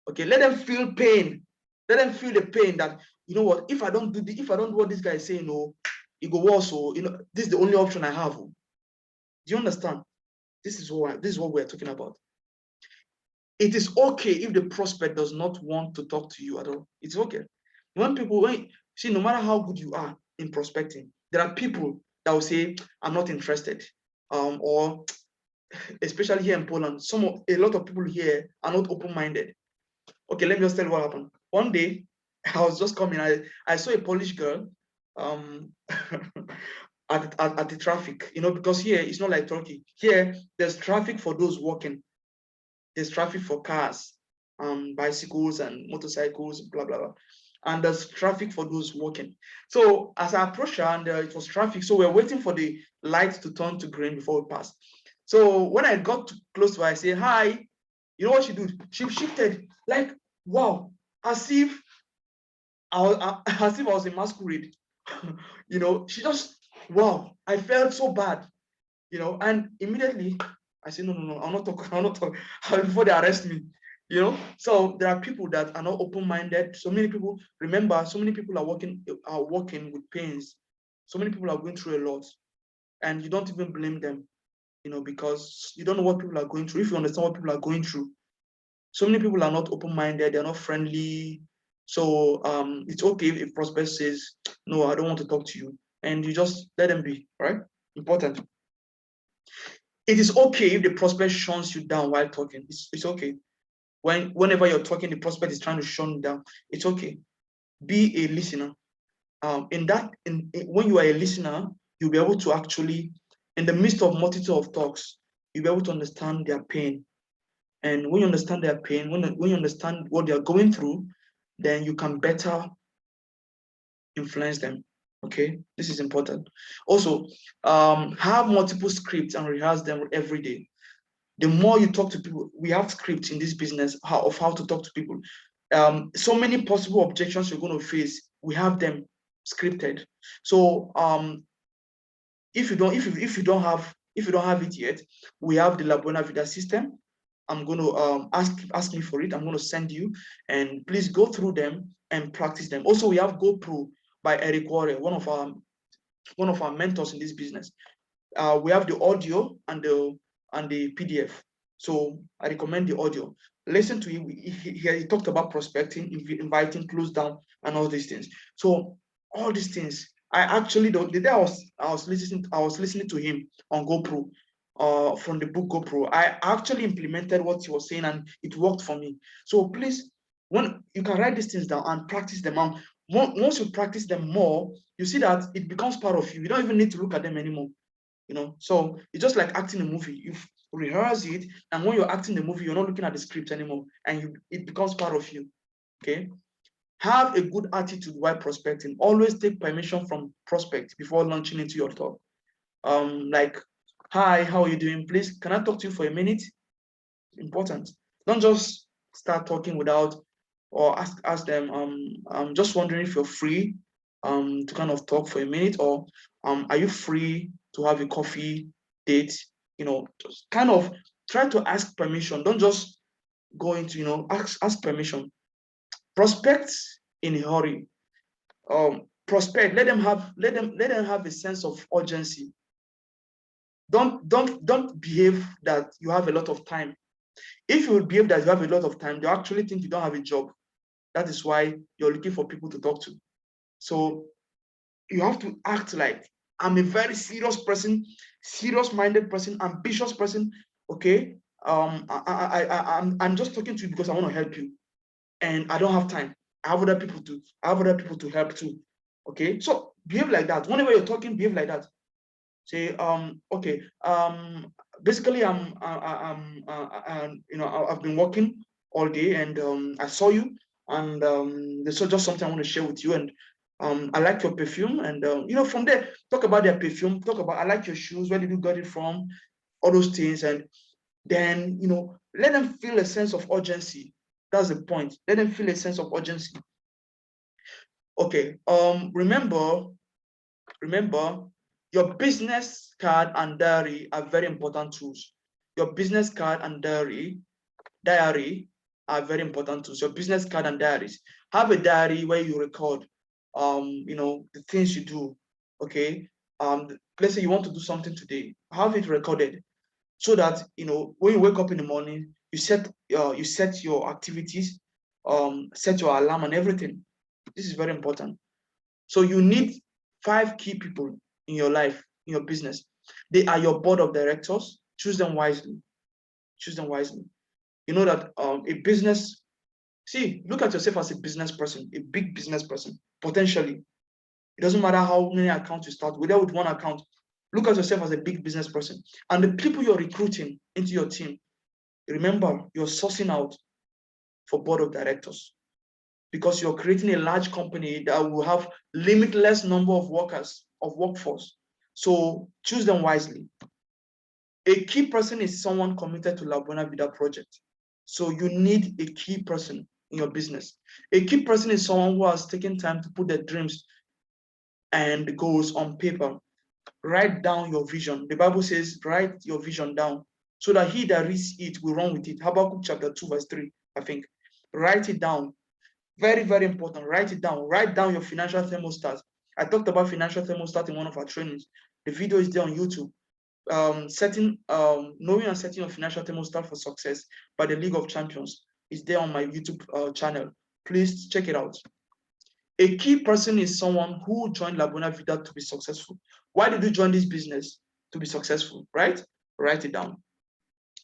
Okay, let them feel pain. Let them feel the pain that, you know what, if I don't do what this guy is saying, no, it go worse. So, you know, this is the only option I have. Do you understand? This is what we're talking about. It is okay if the prospect does not want to talk to you at all. It's okay. See, no matter how good you are in prospecting, there are people that will say, I'm not interested. Or especially here in Poland, a lot of people here are not open-minded. Okay, let me just tell you what happened. One day, I was just coming, I saw a Polish girl at the traffic, you know, because here it's not like Turkey. Here, there's traffic for those walking. There's traffic for cars, bicycles and motorcycles, blah, blah, blah. And there's traffic for those walking. So as I approached her, and it was traffic, so we're waiting for the light to turn to green before we pass. So when I got close to her, I say, hi. You know what she did? She shifted like, wow, as if I was in masquerade. You know, she just, wow, I felt so bad, you know, and immediately I said, no, I'll not talk before they arrest me, you know. So there are people that are not open-minded. So many people, remember, so many people are working with pains. So many people are going through a lot, and you don't even blame them, you know, because you don't know what people are going through. If you understand what people are going through, so many people are not open-minded, they're not friendly. So it's okay if prospect says, no, I don't want to talk to you, and you just let them be, right? Important. It is okay if the prospect shuns you down while talking. It's okay. Whenever you're talking, the prospect is trying to shun you down. It's okay. Be a listener. When you are a listener, you'll be able to actually, in the midst of multitude of talks, you'll be able to understand their pain. And when you understand their pain, when you understand what they are going through, then you can better influence them. Okay, this is important. Also, have multiple scripts and rehearse them every day. The more you talk to people, we have scripts in this business of how to talk to people. So many possible objections you're going to face, we have them scripted. So if you don't have it yet, we have the La Buena Vida system. I'm going to ask me for it. I'm going to send you, and please go through them and practice them. Also, we have GoPro by Eric Warren, one of our mentors in this business. We have the audio and the PDF. So I recommend the audio. Listen to him. He talked about prospecting, inviting, close down, and all these things. So all these things, I actually the day I was listening to him on GoPro, from the book GoPro. I actually implemented what he was saying, and it worked for me. So please, when you can write these things down and practice them out. Once you practice them more, you see that it becomes part of you. You don't even need to look at them anymore. So it's just like acting a movie. You rehearse it, and when you're acting the movie, you're not looking at the script anymore, and it becomes part of you. Okay, have a good attitude while prospecting. Always take permission from prospect before launching into your talk. Like, hi, how are you doing? Please, can I talk to you for a minute? Important. Don't just start talking without, or ask them, I'm just wondering if you're free to kind of talk for a minute, or are you free to have a coffee date? Just kind of try to ask permission. Don't just go into, ask permission. Prospect in a hurry. Prospect, let them have a sense of urgency. Don't behave that you have a lot of time. If you behave that you have a lot of time, they actually think you don't have a job. That is why you're looking for people to talk to. So you have to act like, I'm a very serious person, serious-minded person, ambitious person. Okay, I'm just talking to you because I want to help you, and I don't have time. I have other people to help too. Okay, so behave like that. Whenever you're talking, behave like that. Say, okay, basically, I've been working all day, and I saw you, and there's just something I want to share with you, and I like your perfume, and from there, talk about their perfume, talk about, I like your shoes, where did you get it from, all those things, and then let them feel a sense of urgency. That's the point. Let them feel a sense of urgency. Okay. Remember, your business card and diary are very important tools. Your business card and diary are very important tools. Your business card and diaries. Have a diary where you record, the things you do. Okay. Let's say you want to do something today. Have it recorded so that when you wake up in the morning, you set your activities, set your alarm and everything. This is very important. So you need 5 key people in your life, in your business. They are your board of directors. Choose them wisely. Choose them wisely. You know that look at yourself as a business person, a big business person, potentially. It doesn't matter how many accounts you start, whether with one account. Look at yourself as a big business person. And the people you're recruiting into your team, remember, you're sourcing out for board of directors, because you're creating a large company that will have limitless number of workforce. So choose them wisely. A key person is someone committed to La Buena Vida project. So you need a key person in your business. A key person is someone who has taken time to put their dreams and goals on paper. Write down your vision. The Bible says, write your vision down so that he that reads it will run with it. Habakkuk chapter 2, verse 3, I think. Write it down. Very, very important. Write it down. Write down your financial thermostat. I talked about financial thermostat in one of our trainings. The video is there on YouTube. Knowing and setting your financial thermostat for success by the League of Champions is there on my YouTube channel. Please check it out. A key person is someone who joined La Buena Vida to be successful. Why did you join this business? To be successful, right? Write it down.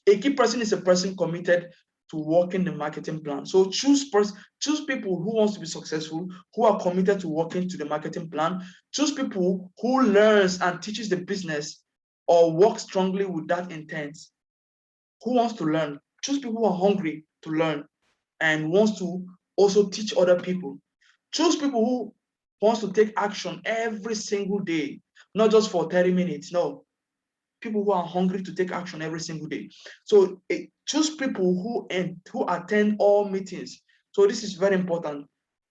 A key person is a person committed to working the marketing plan. So choose people who wants to be successful, who are committed to working to the marketing plan. Choose people who learns and teaches the business or work strongly with that intent. Who wants to learn? Choose people who are hungry to learn and wants to also teach other people. Choose people who wants to take action every single day, not just for 30 minutes. No, people who are hungry to take action every single day. So choose people who attend all meetings. So this is very important.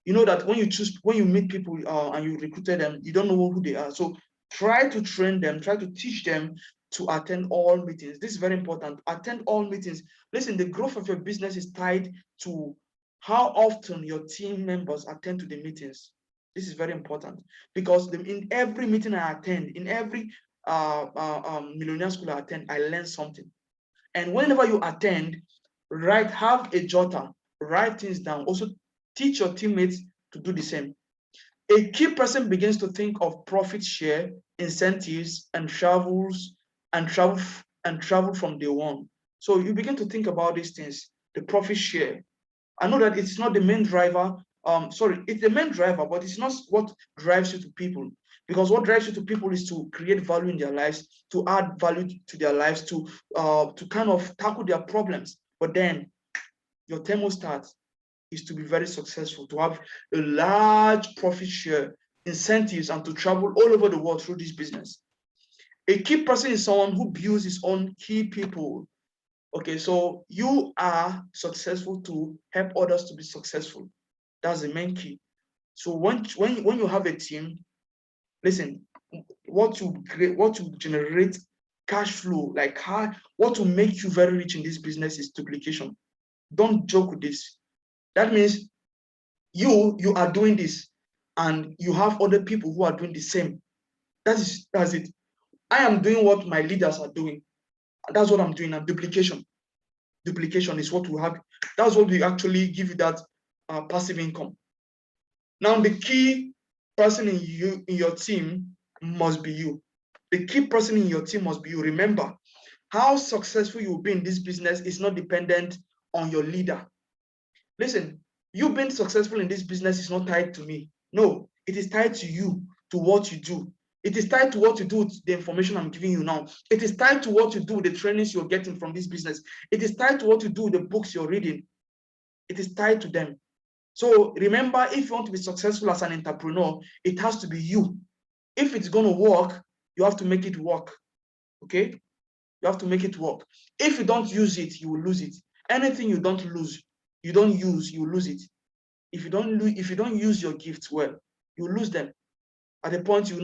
You know that when you meet people and you recruited them, you don't know who they are. So try to train them, try to teach them to attend all meetings. This is very important. Attend all meetings. Listen, the growth of your business is tied to how often your team members attend to the meetings. This is very important because in every meeting I attend, in every millionaire school I attend, I learn something. And whenever you attend, have a jotter, write things down. Also, teach your teammates to do the same. A key person begins to think of profit share, incentives, and travel from day one. So you begin to think about these things, the profit share. I know that it's not the main driver. Sorry, it's the main driver, but it's not what drives you to people. Because what drives you to people is to create value in their lives, to add value to their lives, to kind of tackle their problems. But then your thermostat is to be very successful, to have a large profit share, incentives, and to travel all over the world through this business. A key person is someone who builds his own key people. Okay, so you are successful to help others to be successful. That's the main key. So when you have a team, listen, what will generate cash flow, like what will make you very rich in this business is duplication. Don't joke with this. That means you are doing this and you have other people who are doing the same. That's it. I am doing what my leaders are doing. That's what I'm doing. And duplication is what we have. That's what we actually give you that passive income. Now, the key person in your team must be you. The key person in your team must be you. Remember, how successful you will be in this business is not dependent on your leader. Listen, you being successful in this business is not tied to me. No, it is tied to you, to what you do. It is tied to what you do with the information I'm giving you now. It is tied to what you do with the trainings you're getting from this business. It is tied to what you do with the books you're reading. It is tied to them. So remember, if you want to be successful as an entrepreneur, it has to be you. If it's going to work, you have to make it work. Okay? You have to make it work. If you don't use it, you will lose it. Anything you don't use, you lose it. If you don't use your gifts well, you lose them. At the point you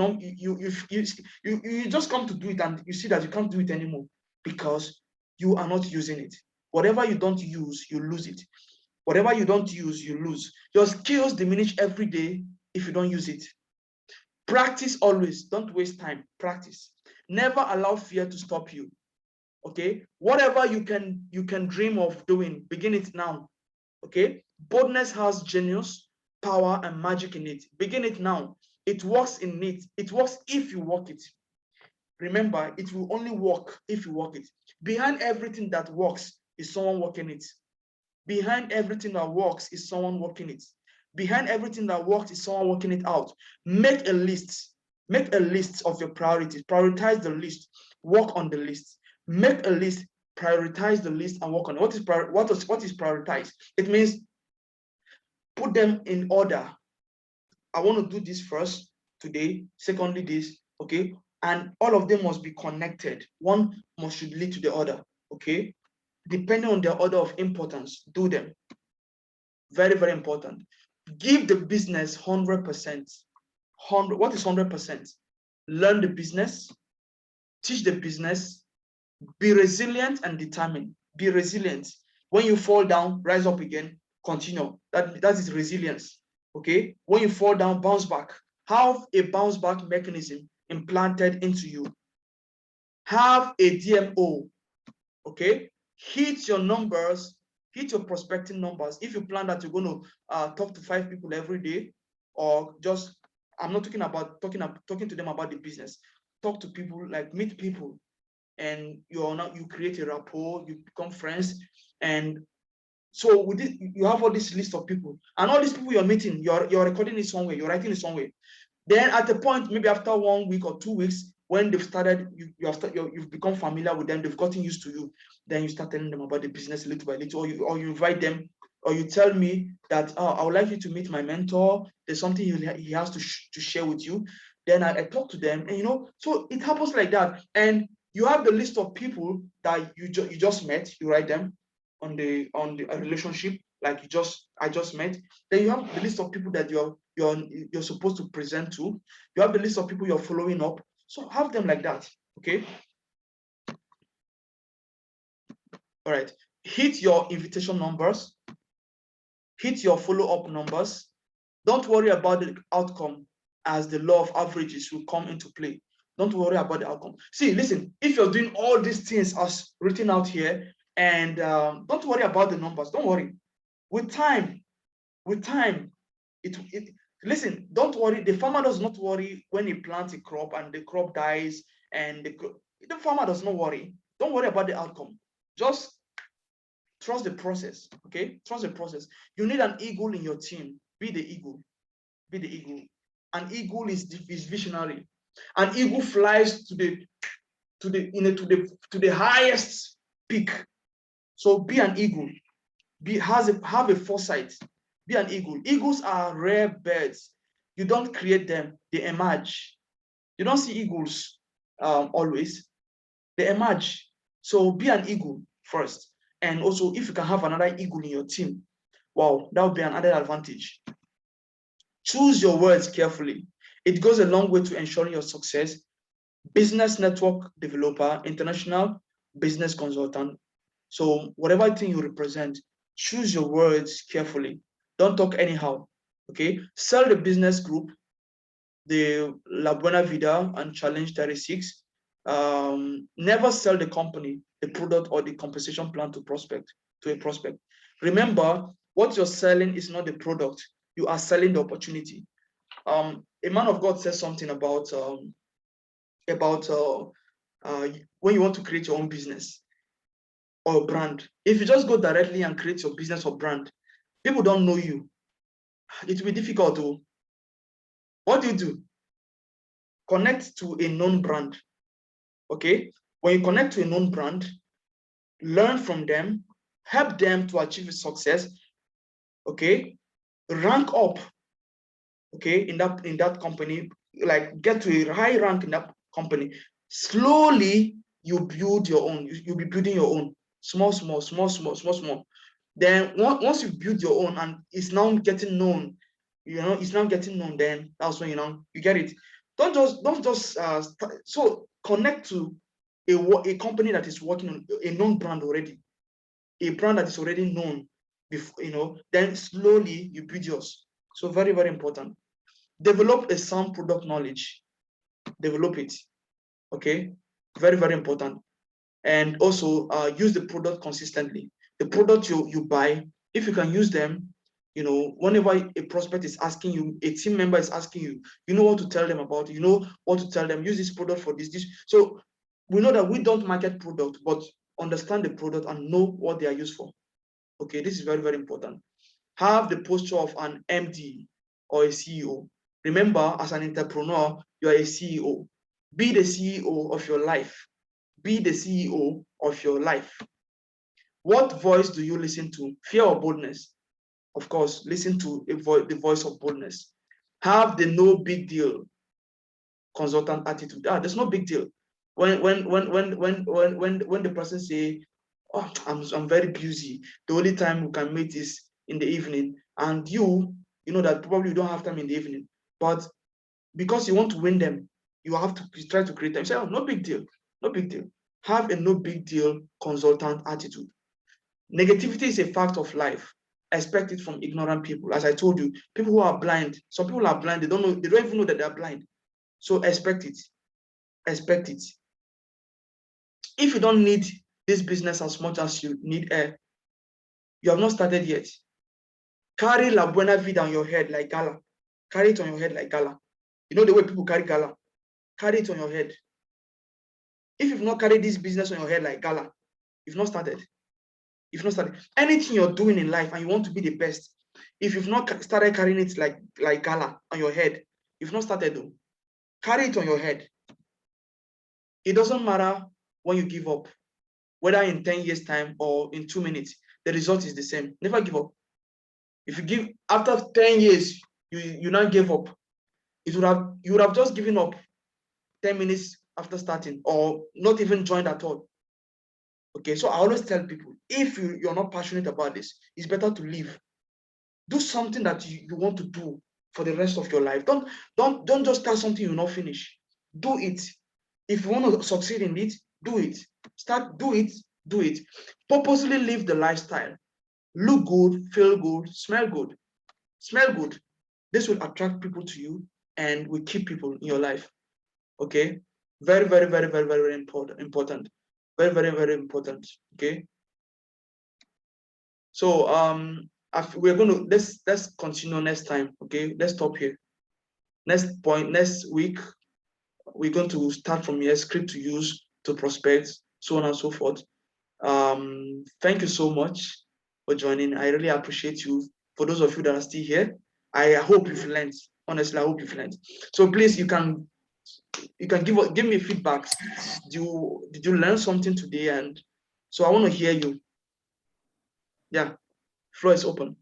just come to do it and you see that you can't do it anymore because you are not using it. Whatever you don't use, you lose it. Whatever you don't use, you lose. Your skills diminish every day if you don't use it. Practice always. Don't waste time. Practice. Never allow fear to stop you. Okay? Whatever you can dream of doing, begin it now. Okay? Boldness has genius, power, and magic in it. Begin it now. It works in it. It works if you work it. Remember, it will only work if you work it. Behind everything that works is someone working it. Behind everything that works is someone working it. Behind everything that works is someone working it out. Make a list. Make a list of your priorities. Prioritize the list. Work on the list. Make a list. Prioritize the list and work on it. What is prioritize? It means put them in order. I want to do this first today. Secondly, this. Okay, and all of them must be connected. One should lead to the other. Okay, depending on their order of importance, do them. Very, very important. Give the business 100%. What is 100%? Learn the business, teach the business, be resilient and determined. Be resilient. When you fall down, rise up again, continue. That is resilience. Okay? When you fall down, bounce back. Have a bounce back mechanism implanted into you. Have a DMO. Okay? Hit your numbers, hit your prospecting numbers. If you plan that you're going to talk to 5 people every day, or just, I'm not talking about talking to them about the business. Talk to people, like meet people, and you create a rapport, you become friends, and so with it, you have all this list of people, and all these people you're meeting, you're recording it somewhere, you're writing it somewhere. Then at a point, maybe after 1 week or 2 weeks, when they've started, you've become familiar with them, they've gotten used to you, then you start telling them about the business little by little, or you invite them, or you tell me that, oh, I would like you to meet my mentor. There's something he has to share with you. Then I talk to them, and so it happens like that. And you have the list of people that you just met. You write them on the relationship, like I just met. Then you have the list of people that you're supposed to present to. You have the list of people you're following up. So have them like that. Okay. All right. Hit your invitation numbers. Hit your follow-up numbers. Don't worry about the outcome, as the law of averages will come into play. Don't worry about the outcome. See, listen, if you're doing all these things as written out here, and don't worry about the numbers. Don't worry. With time, listen, don't worry. The farmer does not worry when he plants a crop and the crop dies, and the farmer does not worry. Don't worry about the outcome. Just trust the process. Okay, trust the process. You need an eagle in your team. Be the eagle. Be the eagle. An eagle is visionary. An eagle flies to the highest peak. So be an eagle. Have a foresight. Be an eagle. Eagles are rare birds. You don't create them, they emerge. You don't see eagles always. They emerge. So be an eagle first. And also, if you can have another eagle in your team, wow, that would be another advantage. Choose your words carefully. It goes a long way to ensuring your success. Business network developer, international business consultant. So whatever thing you represent, choose your words carefully. Don't talk anyhow. Okay. Sell the business group, the La Buena Vida and Challenge 36. Never sell the company, the product, or the compensation plan to a prospect. Remember, what you're selling is not the product. You are selling the opportunity. A man of God says something about when you want to create your own business or brand. If you just go directly and create your business or brand, people don't know you. It will be difficult to. What do? Connect to a known brand. Okay? When you connect to a known brand, learn from them, help them to achieve success. Okay? Rank up. Okay, in that company, like get to a high rank in that company. Slowly, you build your own. You'll be building your own. Small. Then once you build your own and it's now getting known, it's now getting known, then that's when you get it. Don't just so connect to a company that is working on a known brand already, a brand that is already known before, then slowly you build yours. So very, very important. Develop a sound product knowledge. Develop it. Okay, very, very important. And also use the product consistently. The product you buy, if you can use them, whenever a prospect is asking you, a team member is asking you, you know what to tell them about it. You know what to tell them. Use this product for this. So we know that we don't market product, but understand the product and know what they are used for. Okay, this is very, very important. Have the posture of an MD or a CEO. Remember, as an entrepreneur, you are a CEO. Be the CEO of your life. Be the CEO of your life. What voice do you listen to? Fear or boldness? Of course, listen to the voice of boldness. Have the no big deal consultant attitude. There's no big deal. When the person say, oh, I'm very busy. The only time we can meet is in the evening, and you know that probably you don't have time in the evening, but because you want to win them, you have to try to create time. Say, oh, no big deal, no big deal. Have a no big deal consultant attitude. Negativity is a fact of life. Expect it from ignorant people. As I told you, people who are blind. Some people are blind. They don't even know that they are blind. So expect it. Expect it. If you don't need this business as much as you need air, you have not started yet. Carry La Buena Vida on your head like gala. Carry it on your head like gala. You know the way people carry gala? Carry it on your head. If you've not carried this business on your head like gala, you've not started. You've not started. Anything you're doing in life and you want to be the best, if you've not started carrying it like gala on your head, you've not started though. Carry it on your head. It doesn't matter when you give up, whether in 10 years' time or in 2 minutes, the result is the same. Never give up. If you give after 10 years, you now give up, you would have just given up 10 minutes after starting, or not even joined at all. Okay, so I always tell people, if you're not passionate about this, it's better to leave. Do something that you want to do for the rest of your life. Don't just start something you not finish. Do it. If you want to succeed in it, do it. Do it. Purposely live the lifestyle. Look good, feel good, smell good. Smell good. This will attract people to you and will keep people in your life. Okay? Very, very, very, very, very important. Very, very, very important. Okay. So we're going to let's continue next time. Okay, let's stop here. Next week, we're going to start from here, script to use, to prospect, so on and so forth. Thank you so much for joining. I really appreciate you. For those of you that are still here, I hope you've learned. Honestly, I hope you've learned. So please, you can give me feedbacks. Did you learn something today? And so I want to hear you. Yeah, floor is open.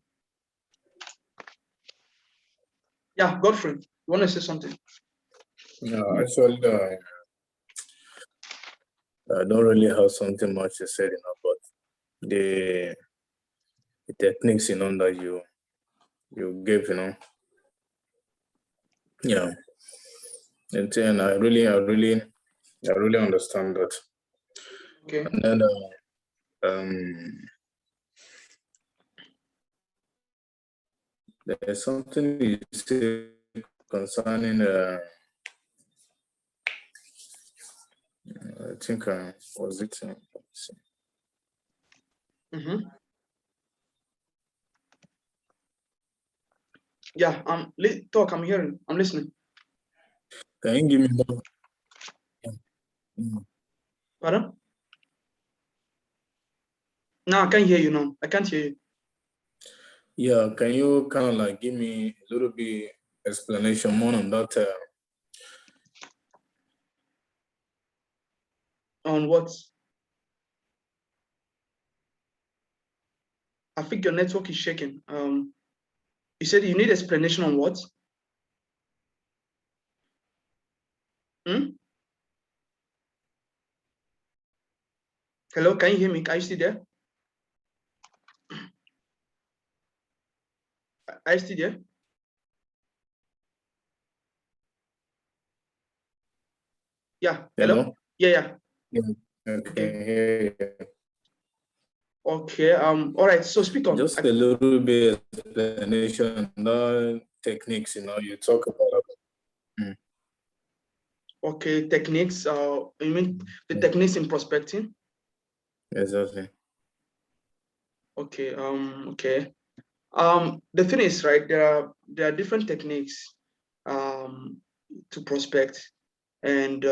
Yeah, Godfrey, you want to say something? No, actually, I don't really have something much to say, but the techniques, that you gave, yeah, and then I really understand that. Okay. And then, there's something you say concerning, I think, was it? Yeah, talk. I'm hearing. I'm listening. Can you give me more? Pardon? No, I can't hear you now. I can't hear you. Yeah, can you kind of like give me a little bit explanation more on that? On what? I think your network is shaking. You said you need explanation on what? Hello, can you hear me? Are you still there? Are you still there? Yeah. Hello? Yeah. Okay. Okay. All right. So speak on. Just a little bit explanation, no techniques, you talk about. Okay, techniques. You mean the techniques in prospecting? Exactly. Okay. Okay. The thing is, right, there are different techniques to prospect. And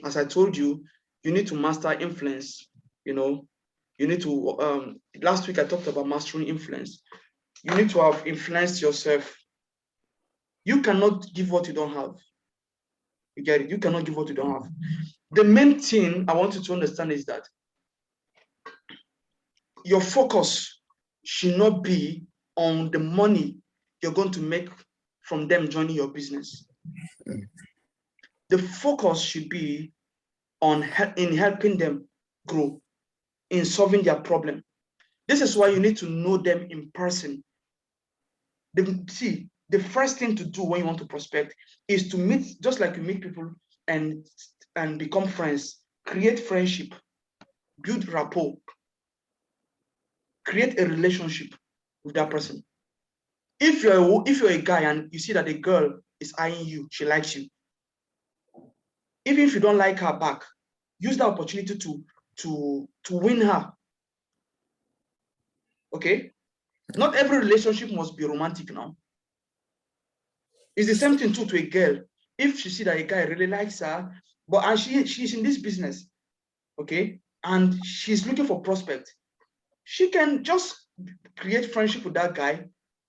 as I told you, you need to master influence. You need to, last week I talked about mastering influence. You need to have influenced yourself. You cannot give what you don't have. You get it? You cannot give what you don't have. The main thing I want you to understand is that your focus should not be on the money you're going to make from them joining your business. The focus should be in helping them grow, in solving their problem. This is why you need to know them in person. The first thing to do when you want to prospect is to meet, just like you meet people and become friends, create friendship, build rapport, create a relationship with that person. If you're a guy and you see that a girl is eyeing you, she likes you, even if you don't like her back, use that opportunity to win her. Okay? Not every relationship must be romantic now. It's the same thing too to a girl. If she see that a guy really likes her, and she's in this business, okay, and she's looking for prospect, she can just create friendship with that guy,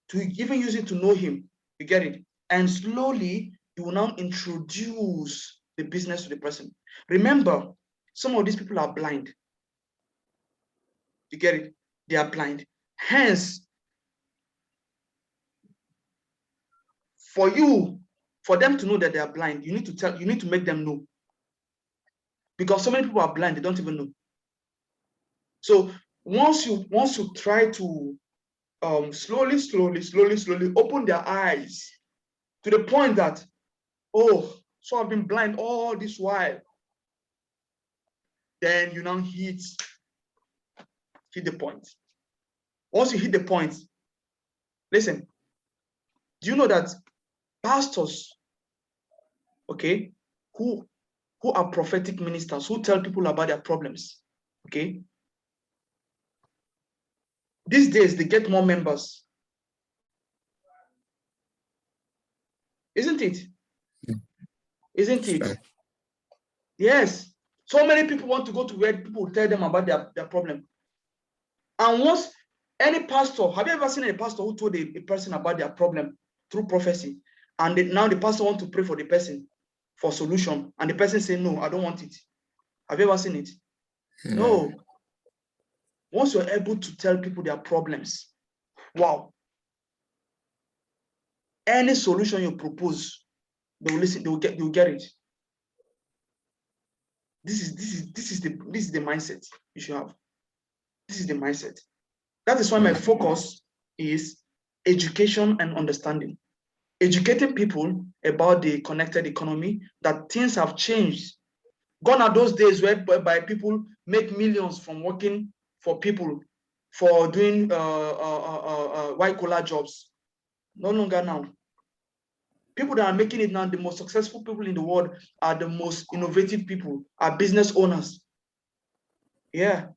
to even use it to know him. You get it? And slowly you will now introduce the business to the person. Remember, some of these people are blind. You get it? They are blind. Hence, for them to know that they are blind, you need to make them know. Because so many people are blind, they don't even know. So once you try to slowly open their eyes to the point that, oh, so I've been blind all this while, then you now hit the point. Once you hit the point, listen, do you know that pastors, okay, who are prophetic ministers, who tell people about their problems, okay, these days they get more members, isn't it? Isn't it? Yes. So many people want to go to where people tell them about their problem. And once any pastor, have you ever seen a pastor who told a person about their problem through prophecy, and now the pastor wants to pray for the person for solution, and the person say, no, I don't want it? Have you ever seen it? No. Once you're able to tell people their problems, wow, any solution you propose, they will listen, they'll get it. This is the mindset you should have. This is the mindset. That is why my focus is education and understanding. Educating people about the connected economy, that things have changed. Gone are those days whereby people make millions from working for people, for doing white collar jobs. No longer now. People that are making it now, the most successful people in the world are the most innovative people, are business owners. Yeah.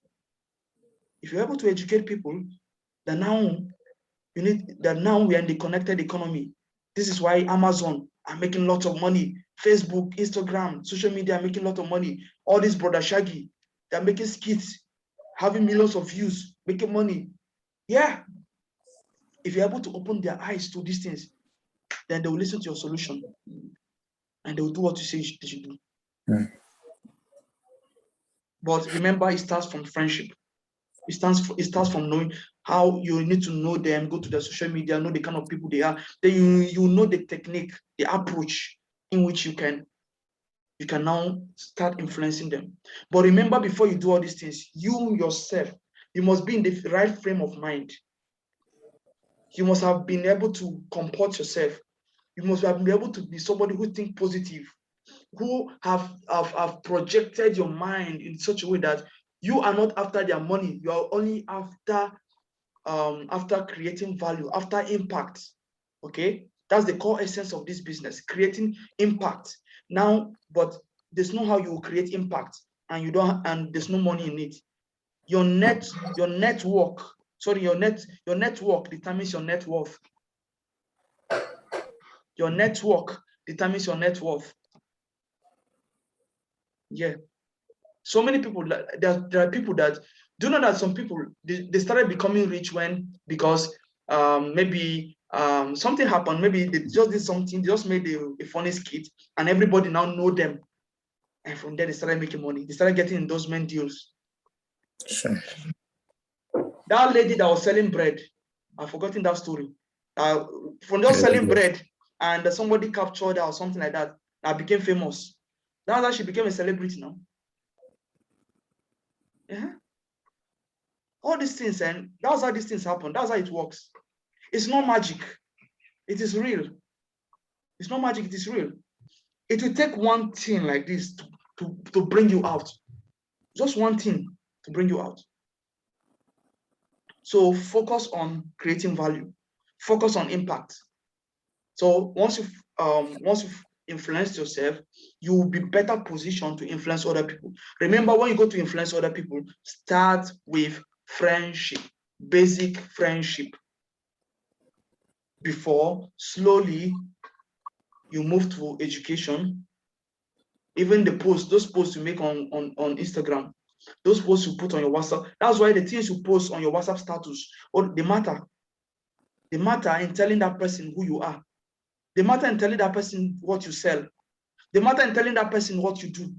If you're able to educate people, then now we are in the connected economy. This is why Amazon are making lots of money. Facebook, Instagram, social media are making lots of money. All these brother Shaggy, they're making skits, having millions of views, making money. Yeah. If you're able to open their eyes to these things, then they will listen to your solution and they will do what you say they should do. But remember, it starts from friendship. It starts from knowing how you need to know them, go to their social media, know the kind of people they are. Then you know the technique, the approach in which you can now start influencing them. But remember, before you do all these things, you yourself, you must be in the right frame of mind. You must have been able to comport yourself. You must have been able to be somebody who thinks positive, who have projected your mind in such a way that you are not after their money. You are only after creating value, after impact. Okay, that's the core essence of this business, creating impact. Now, but there's no how you will create impact, and there's no money in it. Your network determines your net worth. Your network determines your net worth. Yeah. So many people, there are people that do know that some people they started becoming rich because maybe something happened, maybe they just did something, they just made a funny skit, and everybody now know them, and from there they started making money. They started getting endorsement deals. Sure. That lady that was selling bread, I've forgotten that story. From just selling bread, and somebody captured her or something like that, that became famous. That's how she became a celebrity now. Yeah. All these things, and that's how these things happen. That's how it works. It's not magic. It is real. It's not magic. It is real. It will take one thing like this to bring you out. Just one thing to bring you out. So focus on creating value. Focus on impact. So once you've influenced yourself, you will be better positioned to influence other people. Remember, when you go to influence other people, start with friendship, basic friendship. Before slowly you move to education. Even those posts you make on Instagram, those posts you put on your WhatsApp, that's why the things you post on your WhatsApp status, they matter. They matter in telling that person who you are. They matter in telling that person what you sell. The matter in telling that person what you do.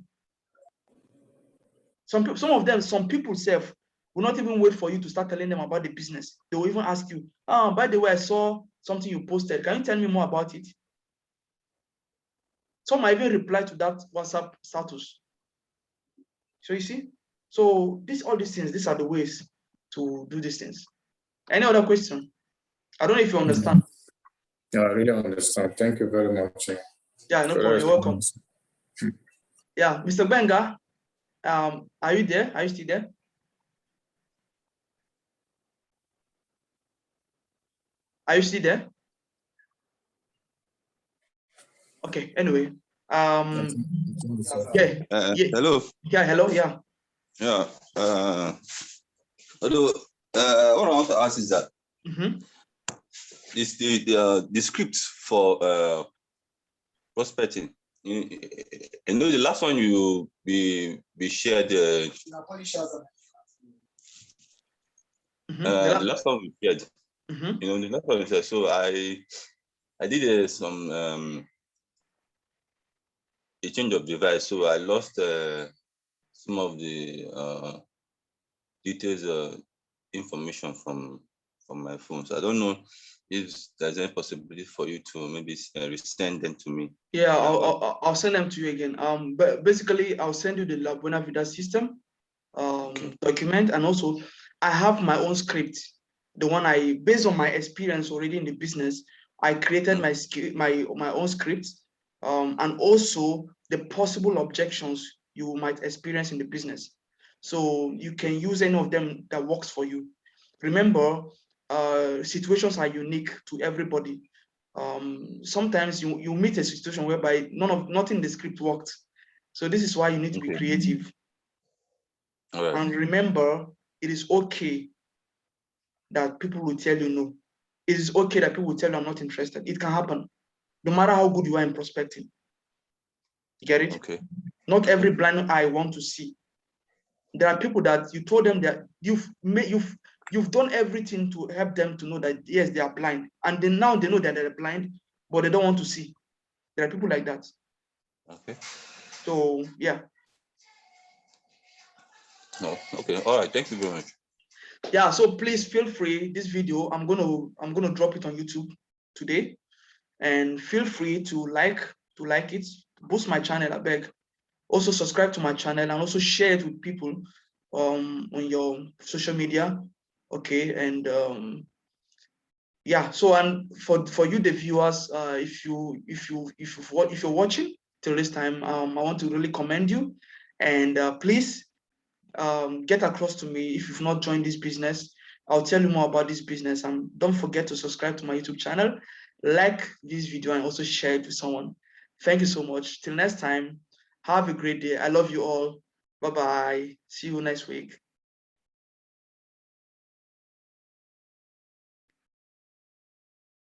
Some people self will not even wait for you to start telling them about the business. They will even ask you, oh, by the way, I saw something you posted. Can you tell me more about it? Some might even reply to that WhatsApp status. So you see, so all these things, these are the ways to do these things. Any other question? I don't know if you understand. Yeah, I really understand. Thank you very much. Yeah, no problem. You're welcome. Yeah, Mr. Benga, are you there? Are you still there? Are you still there? Okay, anyway. Yeah. Hello. Yeah, hello, yeah. Yeah. Although what I want to ask is that is the script for prospecting. You know, the last one we shared. The last one we shared. You know, the last one we shared. So I did some a change of device. So I lost some of the details, information from my phone. So I don't know if there's any possibility for you to maybe resend them to me. Yeah, I'll send them to you again. But basically, I'll send you the La Buena Vida system document, and also I have my own script. The one based on my experience already in the business, I created my own script, and also the possible objections you might experience in the business. So you can use any of them that works for you. Remember, situations are unique to everybody. Sometimes you meet a situation whereby nothing in the script worked. So this is why you need to be creative. Right. And remember, it is okay that people will tell you no. It is okay that people will tell you I'm not interested. It can happen, no matter how good you are in prospecting. You get it? Okay. Not every blind eye want to see. There are people that you told them that you've done everything to help them to know that yes, they are blind, and then now they know that they're blind, but they don't want to see. There are people like that. Okay. So yeah. No. Okay. All right. Thank you very much. Yeah. So please feel free. This video, I'm gonna drop it on YouTube today, and feel free to like it, boost my channel. I beg. Also subscribe to my channel and also share it with people on your social media. Okay, and yeah. So, and for you the viewers, if you're watching till this time, I want to really commend you, and please get across to me if you've not joined this business. I'll tell you more about this business, and don't forget to subscribe to my YouTube channel, like this video, and also share it with someone. Thank you so much. Till next time, have a great day. I love you all. Bye bye. See you next week.